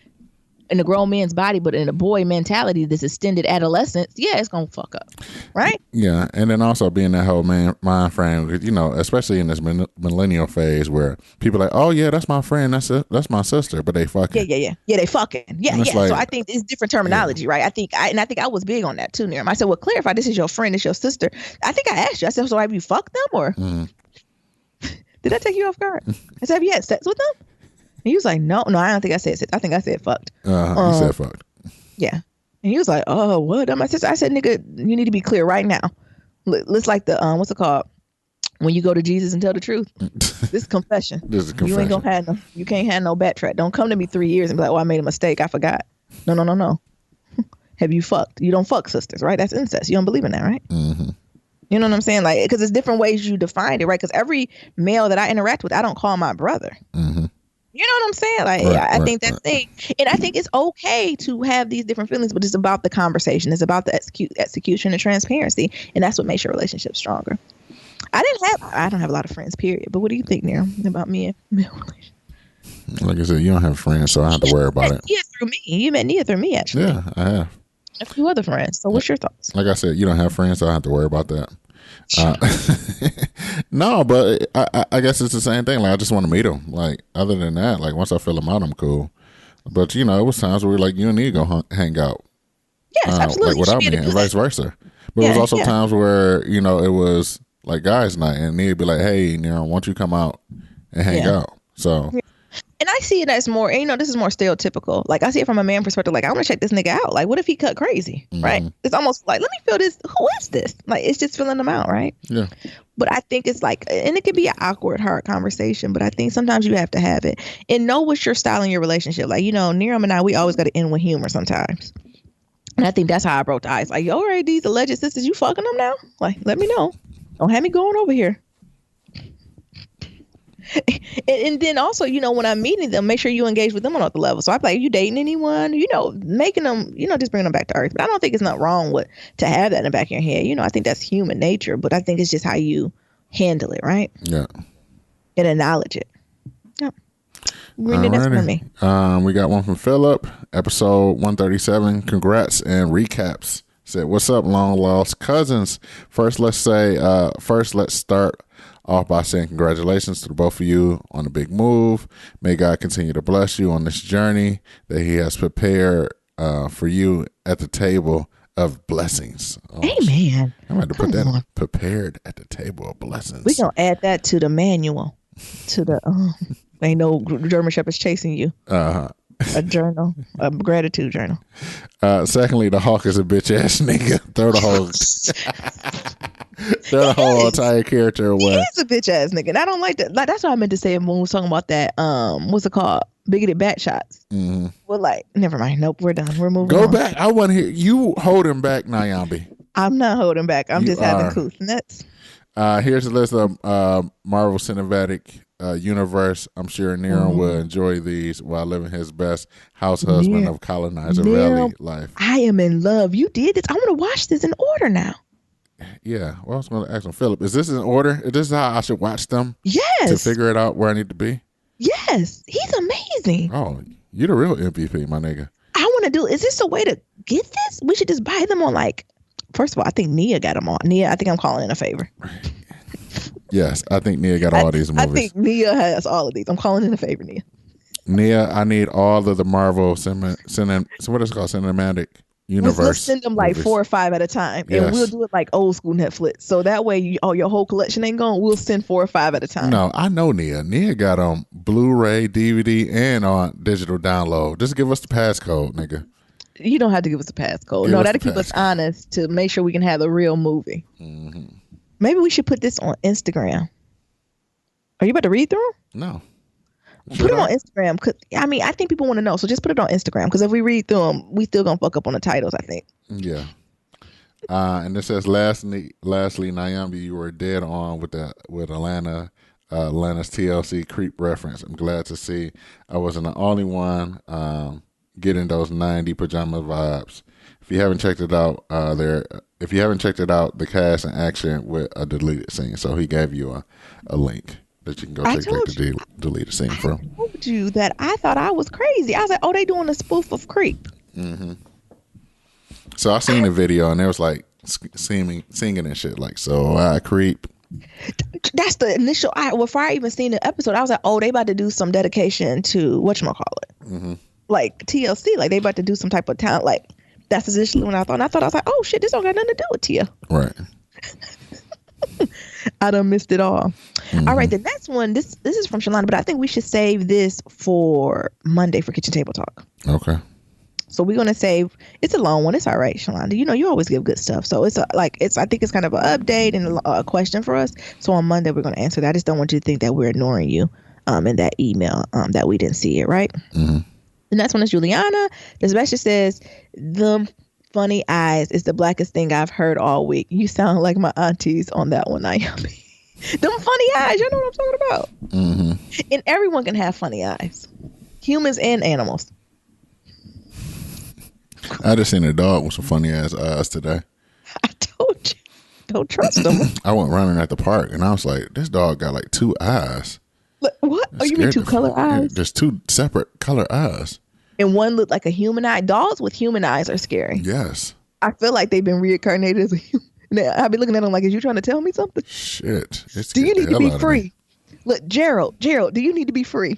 in a grown man's body, but in a boy mentality, this extended adolescence, it's gonna fuck up, right? Yeah, and then also being that whole mind frame, you know, especially in this millennial phase where people are like, oh yeah, that's my friend, that's my sister, but they fucking. Yeah, they fucking. Yeah. Like, so I think it's different terminology, right? I think I was big on that too, Niram. I said, well, clarify, this is your friend, this is your sister. I think I asked you. I said, so have you fucked them or did that take you off guard? I said, have you had sex with them? And he was like, no, I don't think I said sex. I think I said fucked. You said fucked. Yeah. And he was like, oh, what? My sister. I said, nigga, you need to be clear right now. Let's like the, what's it called? when you go to Jesus and tell the truth. This is confession. This is confession. You ain't gonna have no. You can't have no backtrack. Don't come to me 3 years and be like, "Oh, I made a mistake. I forgot." No. Have you fucked? You don't fuck sisters, right? That's incest. You don't believe in that, right? Mm-hmm. You know what I'm saying? Like, because it's different ways you define it, right? Because every male that I interact with, I don't call my brother. Mm-hmm. You know what I'm saying? Like, I think that's thing, and I think it's okay to have these different feelings, but it's about the conversation. It's about the execution and transparency, and that's what makes your relationship stronger. I don't have a lot of friends, period. But what do you think, Nero, about me and male relationships? Like I said, you don't have friends, so I have to worry about it. Nia through me. You met Nia through me, actually. Yeah, I have a few other friends. So, what's your thoughts? Like I said, you don't have friends, so I have to worry about that. No, but I guess it's the same thing. Like, I just want to meet them. Like, other than that, like, once I fill them out, I'm cool. But it was times where like you and me go hang out. Yes, absolutely. Like without me, and vice versa. But it was also times where it was like guys' night, and Nia would be like, "Hey, why don't you come out and hang out?" So. And I see it as more, this is more stereotypical. Like, I see it from a man perspective. Like, I want to check this nigga out. Like, what if he cut crazy, right? It's almost like, let me feel this. Who is this? Like, it's just filling them out, right? Yeah. But I think it's like, and it can be an awkward, hard conversation, but I think sometimes you have to have it. And know what's your style in your relationship. Like, Niram and I, we always got to end with humor sometimes. And I think that's how I broke the ice. Like, all right, these alleged sisters, you fucking them now? Like, let me know. Don't have me going over here. And then also, when I'm meeting them, make sure you engage with them on other levels. So I'm like, you dating anyone? Making them, just bringing them back to earth. But I don't think it's not wrong to have that in the back of your head. I think that's human nature, but I think it's just how you handle it, right? Yeah. And acknowledge it. Yeah. That's for me. We got one from Philip, episode 137. Congrats and recaps. Said, what's up, long lost cousins? First, let's start off by saying congratulations to the both of you on the big move. May God continue to bless you on this journey that he has prepared for you at the table of blessings. Amen. I'm going to put that on. Prepared at the table of blessings. We're going to add that to the manual. To the, ain't no German Shepherds chasing you. A journal, a gratitude journal. Secondly, the hawk is a bitch ass nigga. Throw the whole entire character away. He is a bitch ass nigga. And I don't like that. Like, that's what I meant to say when we was talking about that. What's it called? Bigoted Backshots. Mm-hmm. Well, never mind. Nope, we're done. We're moving. Go on. back. I want to hear you holding back, Nyambi. I'm not holding back. I'm just having couth nuts. Here's a list of Marvel Cinematic Universe. I'm sure Nero will enjoy these while living his best house husband of Colonizer Valley life. I am in love. You did this. I want to watch this in order now. Yeah. Well, I was going to ask him, Philip, is this in order? Is this how I should watch them? Yes. To figure it out where I need to be? Yes. He's amazing. Oh, you're the real MVP, my nigga. I want to do, is this a way to get this? We should just buy them on first of all, I think Nia got them on. Nia, I think I'm calling in a favor. Yes, I think Nia got all these movies. I think Nia has all of these. I'm calling in a favor, Nia. Nia, I need all of the Marvel what is it called? Cinematic Universe. Let's send them movies. 4 or 5 at a time. Yes. And we'll do it like old school Netflix. So that way, your whole collection ain't going. We'll send 4 or 5 at a time. No, I know Nia. Nia got on Blu-ray, DVD, and on digital download. Just give us the passcode, nigga. You don't have to give us a passcode. No, that'll keep us honest to make sure we can have the real movie. Mm-hmm. Maybe we should put this on Instagram. Are you about to read through them? No. Put it on Instagram. I think people want to know. So just put it on Instagram. Because if we read through them, we still going to fuck up on the titles, I think. Yeah. And it says, lastly, Nyambi, you were dead on with Atlanta's TLC creep reference. I'm glad to see I wasn't the only one getting those 90 pajama vibes. If you haven't checked it out, the cast in action with a deleted scene. So he gave you a link that you can go check the deleted scene from. I told you that I thought I was crazy. I was like, oh, they doing a spoof of Creep. Mm-hmm. So I seen the video and there was like singing and shit. Like, so I creep. That's the initial. Before I even seen the episode, I was like, oh, they about to do some dedication to whatchamacallit. Mm-hmm. Like TLC. Like they about to do some type of talent. Like that's initially when I thought. And I was like, oh shit, this don't got nothing to do with Tia. Right. I done missed it all. Mm-hmm. All right, the next one. This is from Shalana, but I think we should save this for Monday for Kitchen Table Talk. Okay. So we're gonna say it's a long one. It's all right, Shalonda. You know you always give good stuff. So it's I think it's kind of an update and a question for us. So on Monday we're gonna answer that. I just don't want you to think that we're ignoring you in that email that we didn't see it, right? Mm-hmm. The next one is Juliana. The special says the funny eyes is the blackest thing I've heard all week. You sound like my aunties on that one, Naomi. Them funny eyes, you know what I'm talking about? Mm-hmm. And everyone can have funny eyes, humans and animals. I just seen a dog with some funny ass eyes today. I told you, don't trust them. I went running at the park and I was like, this dog got like 2 eyes. Look, what? Oh, you mean 2 color eyes? Just 2 separate color eyes. And one looked like a human eye. Dogs with human eyes are scary. Yes. I feel like they've been reincarnated as a human. I've been looking at them like, is you trying to tell me something? Shit. Do you need to be free? Look, Gerald, do you need to be free?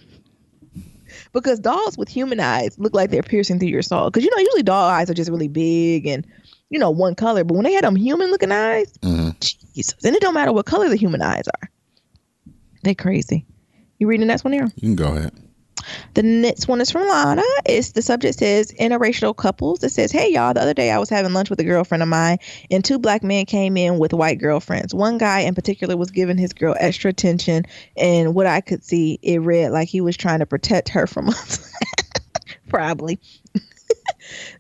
Because dogs with human eyes look like they're piercing through your soul. Because, usually dog eyes are just really big and, one color. But when they had them human-looking eyes, Jesus. And it don't matter what color the human eyes are. They're crazy. You reading the next one here? You can go ahead. The next one is from Lana. The subject says interracial couples. It says, hey, y'all, the other day I was having lunch with a girlfriend of mine and 2 black men came in with white girlfriends. One guy in particular was giving his girl extra attention, and what I could see, it read like he was trying to protect her from us. Probably.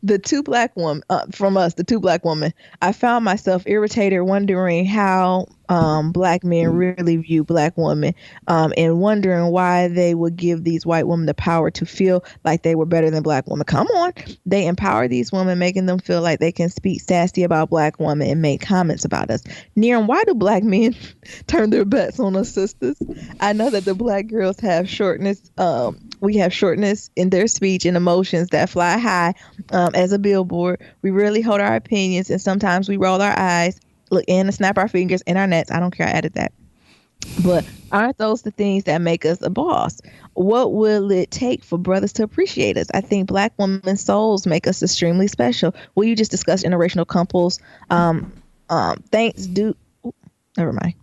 The 2 black women the 2 black women, I found myself irritated wondering how black men really view black women and wondering why they would give these white women the power to feel like they were better than black women. Come on. They empower these women, making them feel like they can speak sassy about black women and make comments about us. Niram, why do black men turn their backs on us sisters? I know that the black girls have shortness. We have shortness in their speech and emotions that fly high as a billboard. We really hold our opinions and sometimes we roll our eyes, look in and snap our fingers in our nets. I don't care. I added that. But aren't those the things that make us a boss? What will it take for brothers to appreciate us? I think black women's souls make us extremely special. Will you just discuss interracial couples? Thanks, dude. Never mind.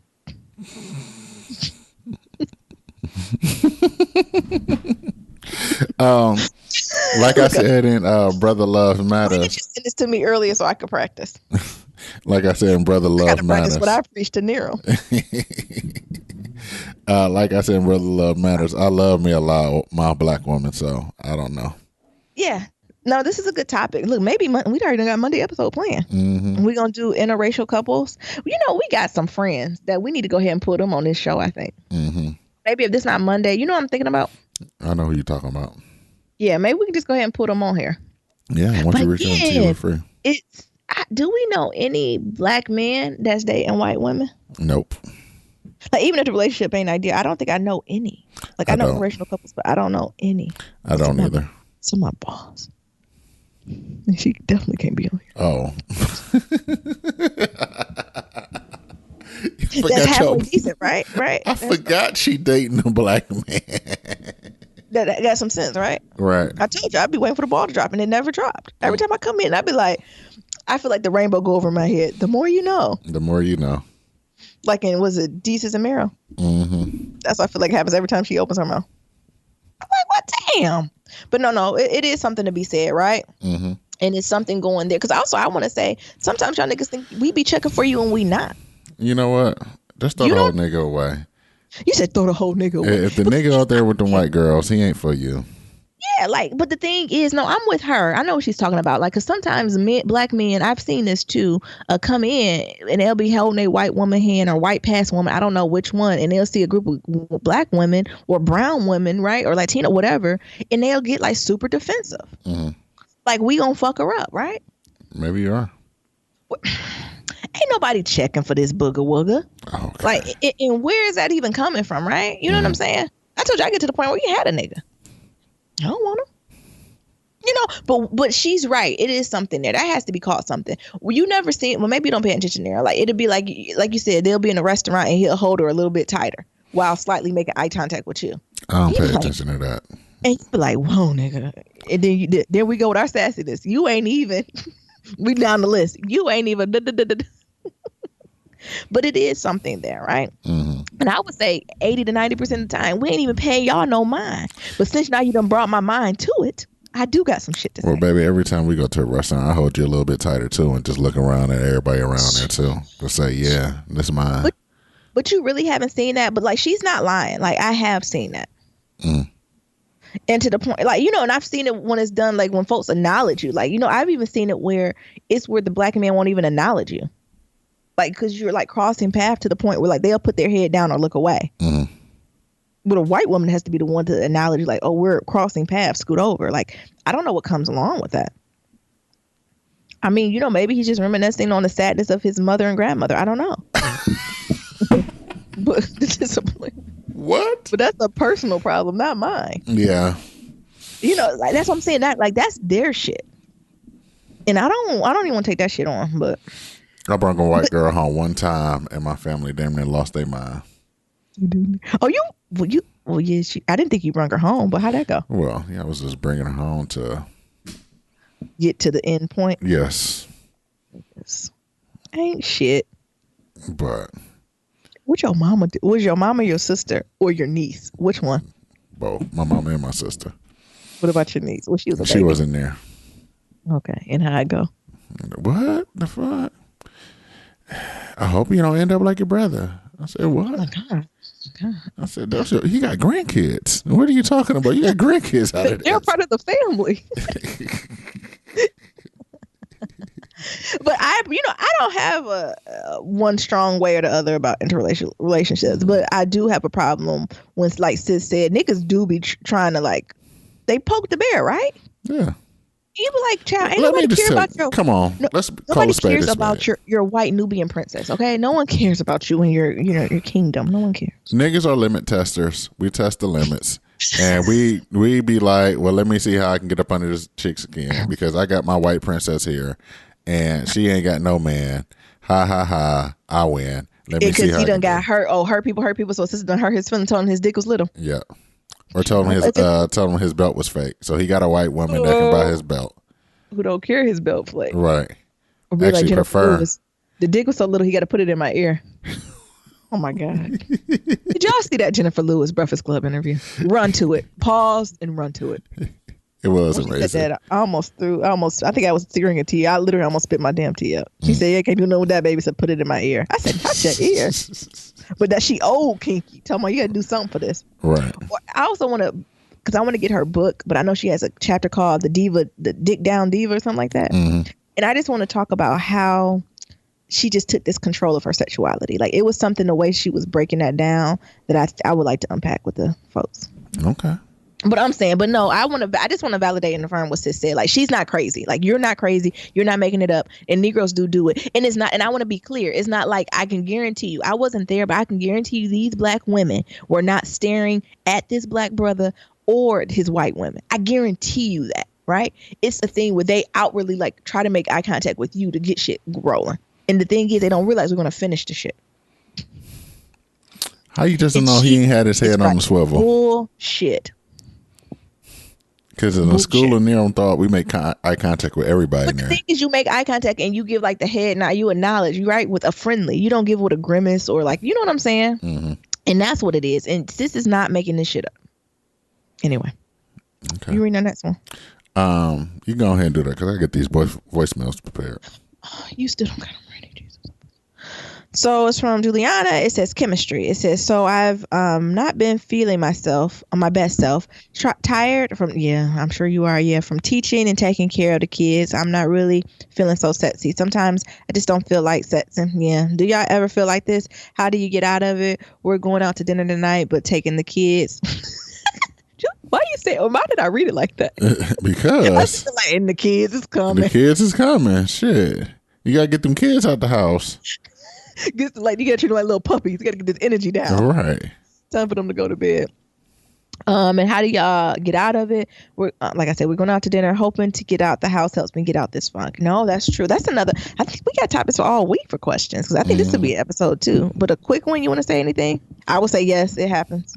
Like I said in Brother Love Matters. Why did you send this to me earlier so I could practice? Like I said in Brother Love Matters. What I preached to Nero. Like I said in Brother Love Matters, I love me a lot, my black woman, so I don't know. Yeah. No, this is a good topic. Look, maybe we already got Monday episode planned. Mm-hmm. We're going to do interracial couples. We got some friends that we need to go ahead and put them on this show, I think. Mm-hmm. Maybe if this not Monday, you know what I'm thinking about? I know who you're talking about. Yeah, maybe we can just go ahead and put them on here. Yeah, once you reach out to you, for free. Do we know any black men that's dating white women? Nope. Like, even if the relationship ain't ideal, I don't think I know any. Like, I know interracial couples, but I don't know any. I don't either. So my boss. She definitely can't be on here. Oh. That's halfway decent, right? I forgot she dating a black man. That got some sense, right? Right. I told you, I'd be waiting for the ball to drop, and it never dropped. Every time I come in, I'd be like, I feel like the rainbow go over my head. The more you know. The more you know. Like was it Jesus and Mero? Mm-hmm. That's what I feel like happens every time she opens her mouth. I'm like, what? Damn. But no, it is something to be said, right? Mm-hmm. And it's something going there. Because also, I want to say, sometimes y'all niggas think we be checking for you and we not. You know what? Just throw the whole nigga away. You said throw the whole nigga away. If the nigga out there with the white girls, he ain't for you. Yeah, but the thing is, no, I'm with her. I know what she's talking about. Like, because sometimes black men, I've seen this too, come in and they'll be holding a white woman hand or white past woman. I don't know which one. And they'll see a group of black women or brown women, right? Or Latino, whatever. And they'll get like super defensive. Mm-hmm. Like, we gonna fuck her up, right? Maybe you are. Ain't nobody checking for this booger wooger. Okay. Like, and where is that even coming from, right? You know what I'm saying? I told you I get to the point where you had a nigga. I don't want him. But she's right. It is something there. That has to be called something. Well, you never seen, maybe you don't pay attention there. Like, it'll be like you said, they'll be in a restaurant and he'll hold her a little bit tighter while slightly making eye contact with you. I don't pay attention to that. And you be like, whoa, nigga. And then we go with our sassiness. You ain't even, we down the list. You ain't even, But it is something there, right? Mm-hmm. And I would say 80 to 90% of the time, we ain't even paying y'all no mind. But since now you done brought my mind to it. I do got some shit to Well, say. baby, every time we go to a restaurant, I hold you a little bit tighter too, and just look around at everybody around there too, to say, yeah, this is mine. But you really haven't seen that. But like, she's not lying. Like, I have seen that. And to the point, like, you know, and I've seen it when it's done, like when folks acknowledge you. Like, you know, I've even seen it where it's where the black man won't even acknowledge you. Like, because you're like crossing path to the point where like they'll put their head down or look away. But a white woman has to be the one to acknowledge, like, oh, we're crossing paths, scoot over. Like, I don't know what comes along with that. I mean, you know, maybe he's just reminiscing on the sadness of his mother and grandmother. I don't know. But what? But that's a personal problem, not mine. Yeah. You know, like that's what I'm saying. That like that's their shit, and I don't even want to take that shit on. But I brought a white girl home one time, and my family damn near lost their mind. Oh, well, yeah. I didn't think you brought her home, but how'd that go? Well, yeah, I was just bringing her home to get to the end point. Yes. Ain't shit. But what your mama do? Was your mama your sister or your niece? Which one? Both. My mama and my sister. What about your niece? Well, she was a baby. She wasn't there. Okay, and how'd it go? What the fuck? I hope you don't end up like your brother. I said, what? Oh my God. I said, he got grandkids. What are you talking about? You got grandkids out of this. They're part of the family. But I don't have a one strong way or the other about interracial relationships. But I do have a problem when, like Sis said, niggas do be trying to like, they poke the bear, right? Yeah. You be like, child, ain't nobody care about your. Come on, let's call a spade. Nobody cares about your white Nubian princess. Okay, no one cares about you and your kingdom. No one cares. Niggas are limit testers. We test the limits, and we be like, well, let me see how I can get up under this chick's skin because I got my white princess here, and she ain't got no man. Ha ha ha! I win. Let me see how. Because he done got hurt. Oh, hurt people. So sister done hurt his feelings, told him his dick was little. Yeah. Or told him his belt was fake. So he got a white woman that can buy his belt. Who don't care his belt flake. Right. Or be like Jennifer Lewis. The dick was so little he got to put it in my ear. Oh my God. Did y'all see that Jennifer Lewis Breakfast Club interview? Run to it. Pause and run to it. It was amazing. That, I think I was tearing a tea. I literally almost spit my damn tea up. She said, yeah, can't do nothing with that, baby. So put it in my ear. I said, not your ear. But that she old kinky. Tell me, you got to do something for this. Right. I also want to, because I want to get her book, but I know she has a chapter called the Dick Down Diva or something like that. Mm-hmm. And I just want to talk about how she just took this control of her sexuality. Like it was something, the way she was breaking that down, that I would like to unpack with the folks. Okay. But I'm saying, but no, I just want to validate and affirm what Sis said. Like, she's not crazy. Like, you're not crazy. You're not making it up. And Negroes do it. And it's not, and I want to be clear. It's not like I can guarantee you, I wasn't there, but I can guarantee you these black women were not staring at this black brother or his white women. I guarantee you that, right? It's the thing where they outwardly like try to make eye contact with you to get shit rolling. And the thing is, they don't realize we're going to finish the shit. How you just know he ain't had his head on the swivel? Bullshit. Because in the school of Nero thought we make eye contact with everybody. But the thing is, you make eye contact and you give like the head nod. You acknowledge, you right, with a friendly. You don't give with a grimace or like, you know what I'm saying? Mm-hmm. And that's what it is. And Sis is not making this shit up. Anyway, okay. You reading the next one? You can go ahead and do that because I get these voicemails prepared. You still don't got them ready, Jesus. So it's from Juliana. It says chemistry. It says, so I've not been feeling myself, my best self. Tired from, yeah, I'm sure you are. Yeah, from teaching and taking care of the kids. I'm not really feeling so sexy. Sometimes I just don't feel like sexing. Yeah. Do y'all ever feel like this? How do you get out of it? We're going out to dinner tonight, but taking the kids. Why you say, or why did I read it like that? Because I feel like, and the kids is coming. The kids is coming. Shit. You got to get them kids out the house. Like you got to treat them like little puppies. You got to get this energy down. All right. Time for them to go to bed. And how do y'all get out of it? We're like I said, we're going out to dinner, hoping to get out the house helps me get out this funk. No, that's true. That's another. I think we got topics for all week for questions because I think this could be an episode too. But a quick one, you want to say anything? I would say yes, it happens.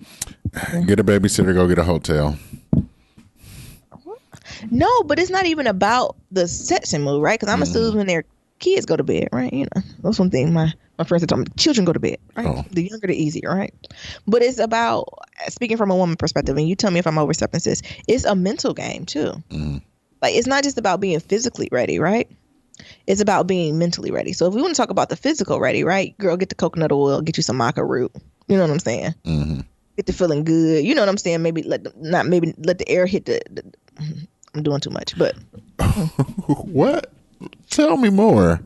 Get a babysitter, go get a hotel. No, but it's not even about the sex and move, right? Because I'm assuming they're kids go to bed, right? You know, that's one thing my friends are telling me. Children go to bed, right? Oh. The younger, the easier, right? But it's about, speaking from a woman perspective, and you tell me if I'm overstepping, sis, it's a mental game too. Mm-hmm. Like, it's not just about being physically ready, right? It's about being mentally ready. So if we want to talk about the physical ready, right? Girl, get the coconut oil, get you some maca root. You know what I'm saying? Mm-hmm. Get to feeling good. You know what I'm saying? Maybe let the air hit the I'm doing too much, but What? Tell me more.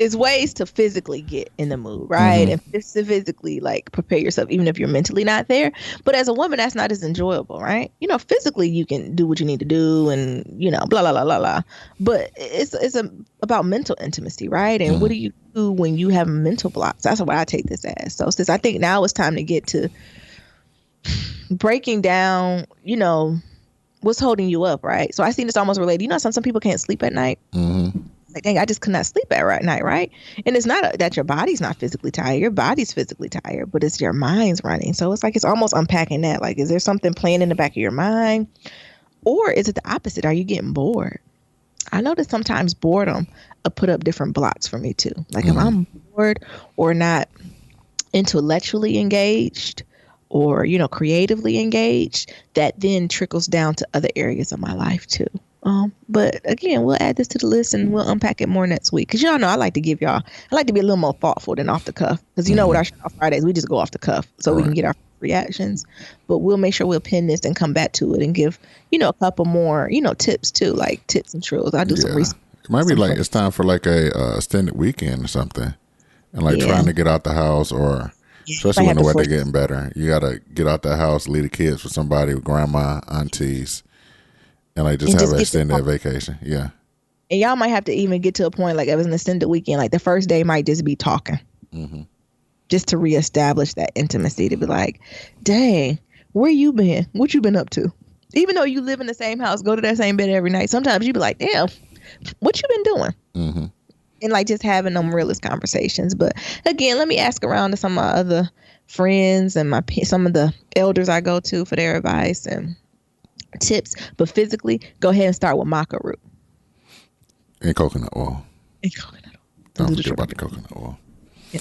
it's ways to physically get in the mood, right? And to physically like prepare yourself, even if you're mentally not there. But as a woman, that's not as enjoyable, right? You know, physically you can do what you need to do, and you know, blah blah blah blah blah. But it's about mental intimacy, right? And what do you do when you have mental blocks? That's what I take this as. So, since I think now it's time to get to breaking down, you know, what's holding you up, right? So I see this almost related. You know, some people can't sleep at night. Like, dang, I just could not sleep at night, right? And it's not that your body's not physically tired. Your body's physically tired, but it's your mind's running. So it's like it's almost unpacking that. Like, is there something playing in the back of your mind? Or is it the opposite? Are you getting bored? I know that sometimes boredom will put up different blocks for me too. Like if I'm bored or not intellectually engaged or, you know, creatively engaged, that then trickles down to other areas of my life too. But again, we'll add this to the list and we'll unpack it more next week. Cause y'all know I like to be a little more thoughtful than off the cuff. Cause you know, with our show on Fridays, we just go off the cuff so we can get our reactions. But we'll make sure we'll pin this and come back to it and give, you know, a couple more, you know, tips too, like tips and trills. I'll do some research. It might be like it's time for like a extended weekend or something, and like trying to get out the house, or especially when the weather getting better, you gotta get out the house, leave the kids with somebody, with grandma, aunties, and like just have an extended vacation. Yeah. And y'all might have to even get to a point like it was an extended weekend. Like the first day might just be talking, just to reestablish that intimacy. To be like, dang, where you been? What you been up to? Even though you live in the same house, go to that same bed every night. Sometimes you be like, damn, what you been doing? And like just having them realist conversations. But again, let me ask around to some of my other friends and some of the elders I go to for their advice and tips. But physically, go ahead and start with maca root and coconut oil. Don't forget about the coconut oil. Yeah.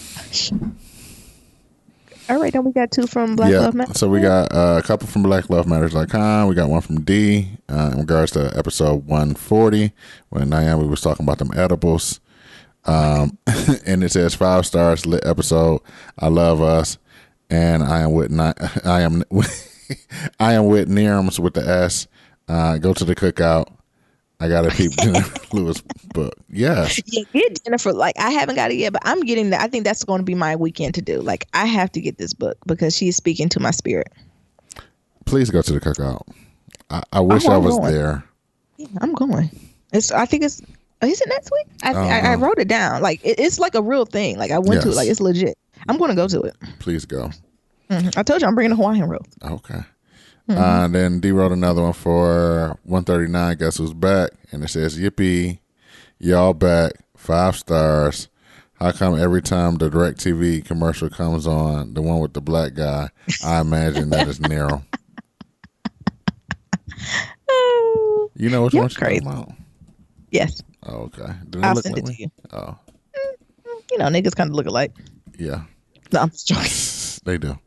All right, then we got two from Black Love Matter. So we got a couple from BlackLoveMatters.com. We got one from D in regards to episode 140 when Naomi was talking about them edibles. And it says 5 stars, lit episode. I love us, and I am with I am with Nearums with the S. Go to the cookout. I got to peep Jennifer Lewis book. Yes. Yeah, get Jennifer. Like, I haven't got it yet, but I'm getting that. I think that's going to be my weekend to do. Like, I have to get this book because she's speaking to my spirit. Please go to the cookout. I wish I was there. Yeah, I'm going. I think it's. Is it next week? I wrote it down. Like, it's like a real thing. Like, I went to it. Like, it's legit. I'm going to go to it. Please go. I told you I'm bringing a Hawaiian roll. Okay. Then D wrote another one for 139. Guess who's back? And it says, "Yippee, y'all back! 5 stars. How come every time the DirecTV commercial comes on, the one with the black guy, I imagine that is Nero." You know which one she's talking about? Yes. Oh, okay. I'll send it to you. Oh. You know, niggas kind of look alike. Yeah. No, I'm just joking. They do.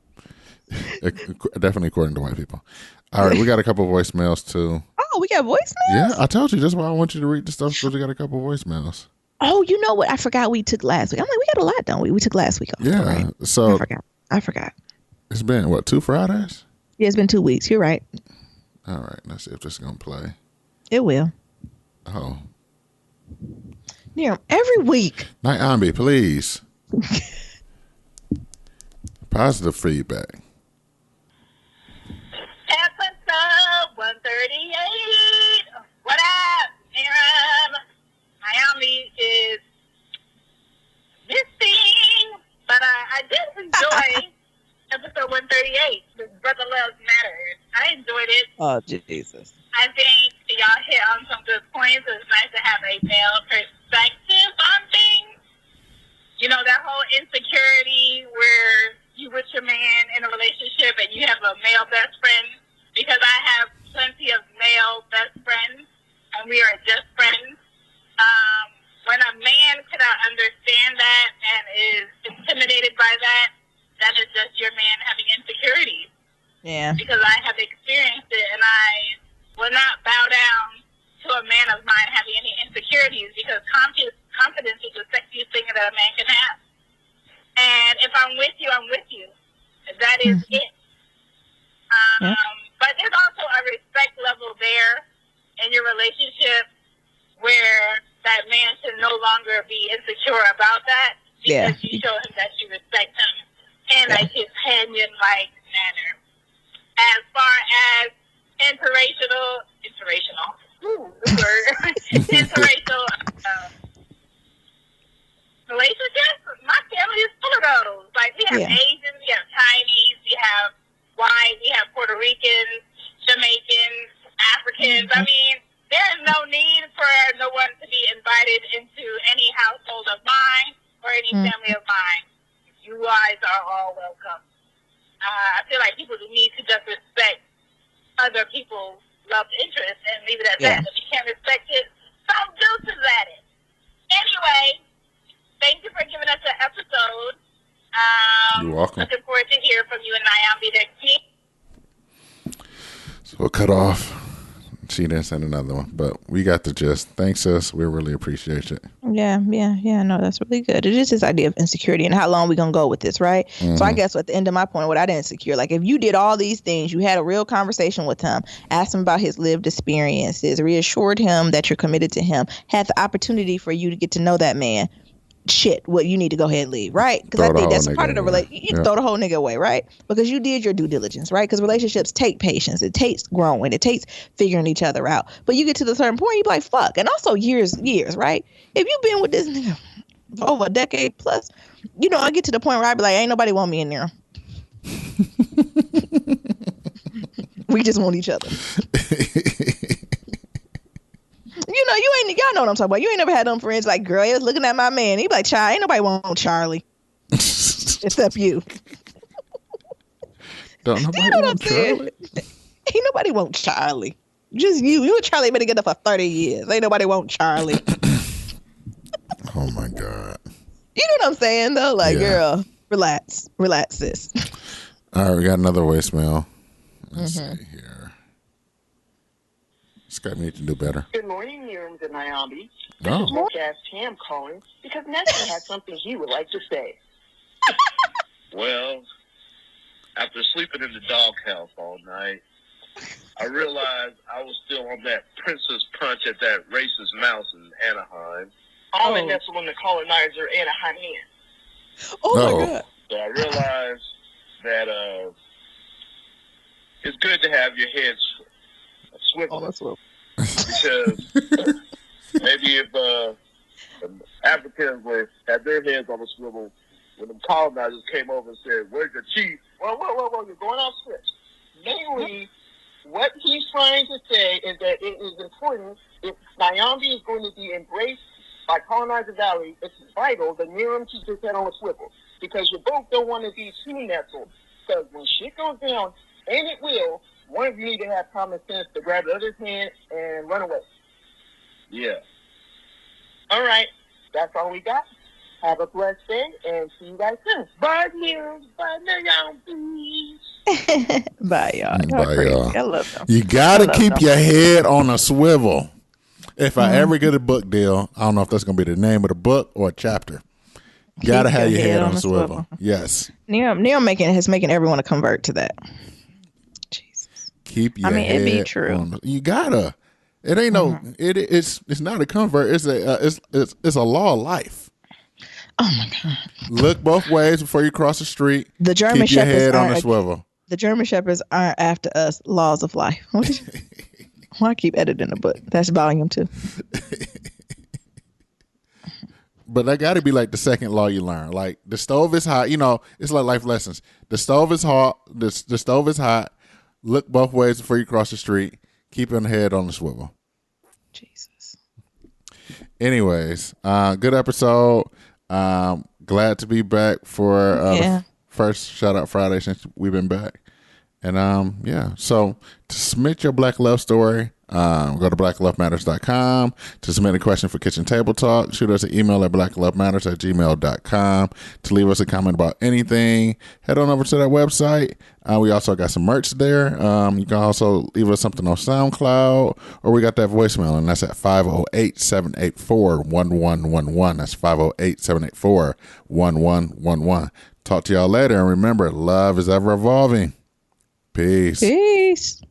Definitely according to white people. All right, we got a couple of voicemails too. Oh, we got voicemails? Yeah, I told you. That's why I want you to read the stuff because we got a couple of voicemails. Oh, you know what? I forgot we took last week. I'm like, we got a lot, don't we? We took last week off. Yeah. Right? So I forgot. It's been, what, 2 Fridays? Yeah, it's been 2 weeks. You're right. All right, let's see if this is going to play. It will. Oh. Yeah, every week. Night Ambi, please. Positive feedback. Episode 138. What up, Aaron? Miami is missing, but I did enjoy episode 138. This Brother Loves Matters. I enjoyed it. Oh, Jesus. I think y'all hit on some good points. It's nice to have a male perspective on things. You know, that whole insecurity where you with your man in a relationship and you have a male best friend, because I have plenty of male best friends and we are just friends. is intimidated by that, that is just your man having insecurities. Yeah. Because I have experienced it, and I will not bow down to a man of mine having any insecurities, because confidence is the sexiest thing that a man can have. And if I'm with you, I'm with you. That is it. But there's also a respect level there in your relationship where that man should no longer be insecure about that, because you show him that you respect him in a companion-like manner. As far as interracial relationships, my family is full of those. Like, we have Asians, we have Chinese, we have white, we have Puerto Ricans, Jamaicans, Africans. I mean, there is no need for no one to be invited into any household of mine or any family of mine. You guys are all welcome. I feel like people need to just respect other people's love interest and leave it at that. If you can't respect it, some deuces at it. Anyway, thank you for giving us an episode. You're welcome. Looking forward to hearing from you and Nyambi next week. So we'll cut off. She didn't send another one, but we got the gist. Thanks, sis. We really appreciate it. Yeah. No, that's really good. It is this idea of insecurity and how long we gonna go with this, right? So I guess at the end of my point, what I didn't insecure, like if you did all these things, you had a real conversation with him, asked him about his lived experiences, reassured him that you're committed to him, had the opportunity for you to get to know that man. Shit, well, you need to go ahead and leave, right? Because I think that's part of the relationship. You throw the whole nigga away, right? Because you did your due diligence, right? Because relationships take patience, it takes growing, it takes figuring each other out. But you get to the certain point, you be like, fuck. And also years, right? If you've been with this nigga for over a decade plus, you know, I get to the point where I be like, ain't nobody want me in there. We just want each other. You know, y'all know what I'm talking about. You ain't never had them friends like, girl, he was looking at my man. He be like, child, ain't nobody want Charlie. Except you. Don't nobody want Charlie? Ain't nobody want Charlie. Just you. You and Charlie been together for 30 years. Ain't nobody want Charlie. Oh, my God. You know what I'm saying, though? Like, girl, relax. Relax, sis. All right, we got another voicemail. Let's see here. Scott needs to do better. Good morning, Miriam and Nyambi. This Oh. is Jazz Tam calling because Nestor has something he would like to say. Well, after sleeping in the doghouse all night, I realized I was still on that Princess Punch at that racist mouse in Anaheim. I'm a Nestor when the colonizer Anaheim in. Oh, my God. So I realized that it's good to have your head swivel. Oh, that's what. Because maybe if Africans had their heads on a swivel, when the colonizers came over and said, "Where's your chief?" Whoa, you're going off script. Mainly, what he's trying to say is that it is important, if Nyambi is going to be embraced by Colonizer Valley, it's vital that Miriam keeps his head on a swivel. Because you both don't want to be too nestled. Because when shit goes down, and it will, one of you need to have common sense to grab the other's hand and run away. Yeah. All right. That's all we got. Have a blessed day and see you guys soon. Bye, Miriam. Bye, Nyambi. Bye, y'all. Bye, y'all. I love them. You gotta keep your head on a swivel. If I ever get a book deal, I don't know if that's gonna be the name of the book or a chapter. You gotta have your head on a swivel. Yes. Neil is making everyone to convert to that. Jesus. Keep your head. It'd be true. You gotta. It ain't no. It's not a convert. It's a law of life. Oh my God. Look both ways before you cross the street. The German Keep your Shepherds head on a swivel. The German Shepherds aren't after us. Laws of life. What did you? Why I keep editing the book? That's volume 2. But that got to be like the second law you learn. Like the stove is hot. You know, it's like life lessons. The stove is hot. The stove is hot. Look both ways before you cross the street. Keep your head on the swivel. Jesus. Anyways, good episode. Glad to be back for the first Shout Out Friday since we've been back. And so to submit your Black love story, Go to blacklovematters.com to submit a question for Kitchen Table Talk. Shoot us an email at blacklovematters@gmail.com to leave us a comment about anything. Head on over to that website. We also got some merch there. You can also leave us something on SoundCloud, or we got that voicemail, and that's at 508-784-1111. That's 508-784-1111. Talk to y'all later, and remember, love is ever evolving. Peace. Peace.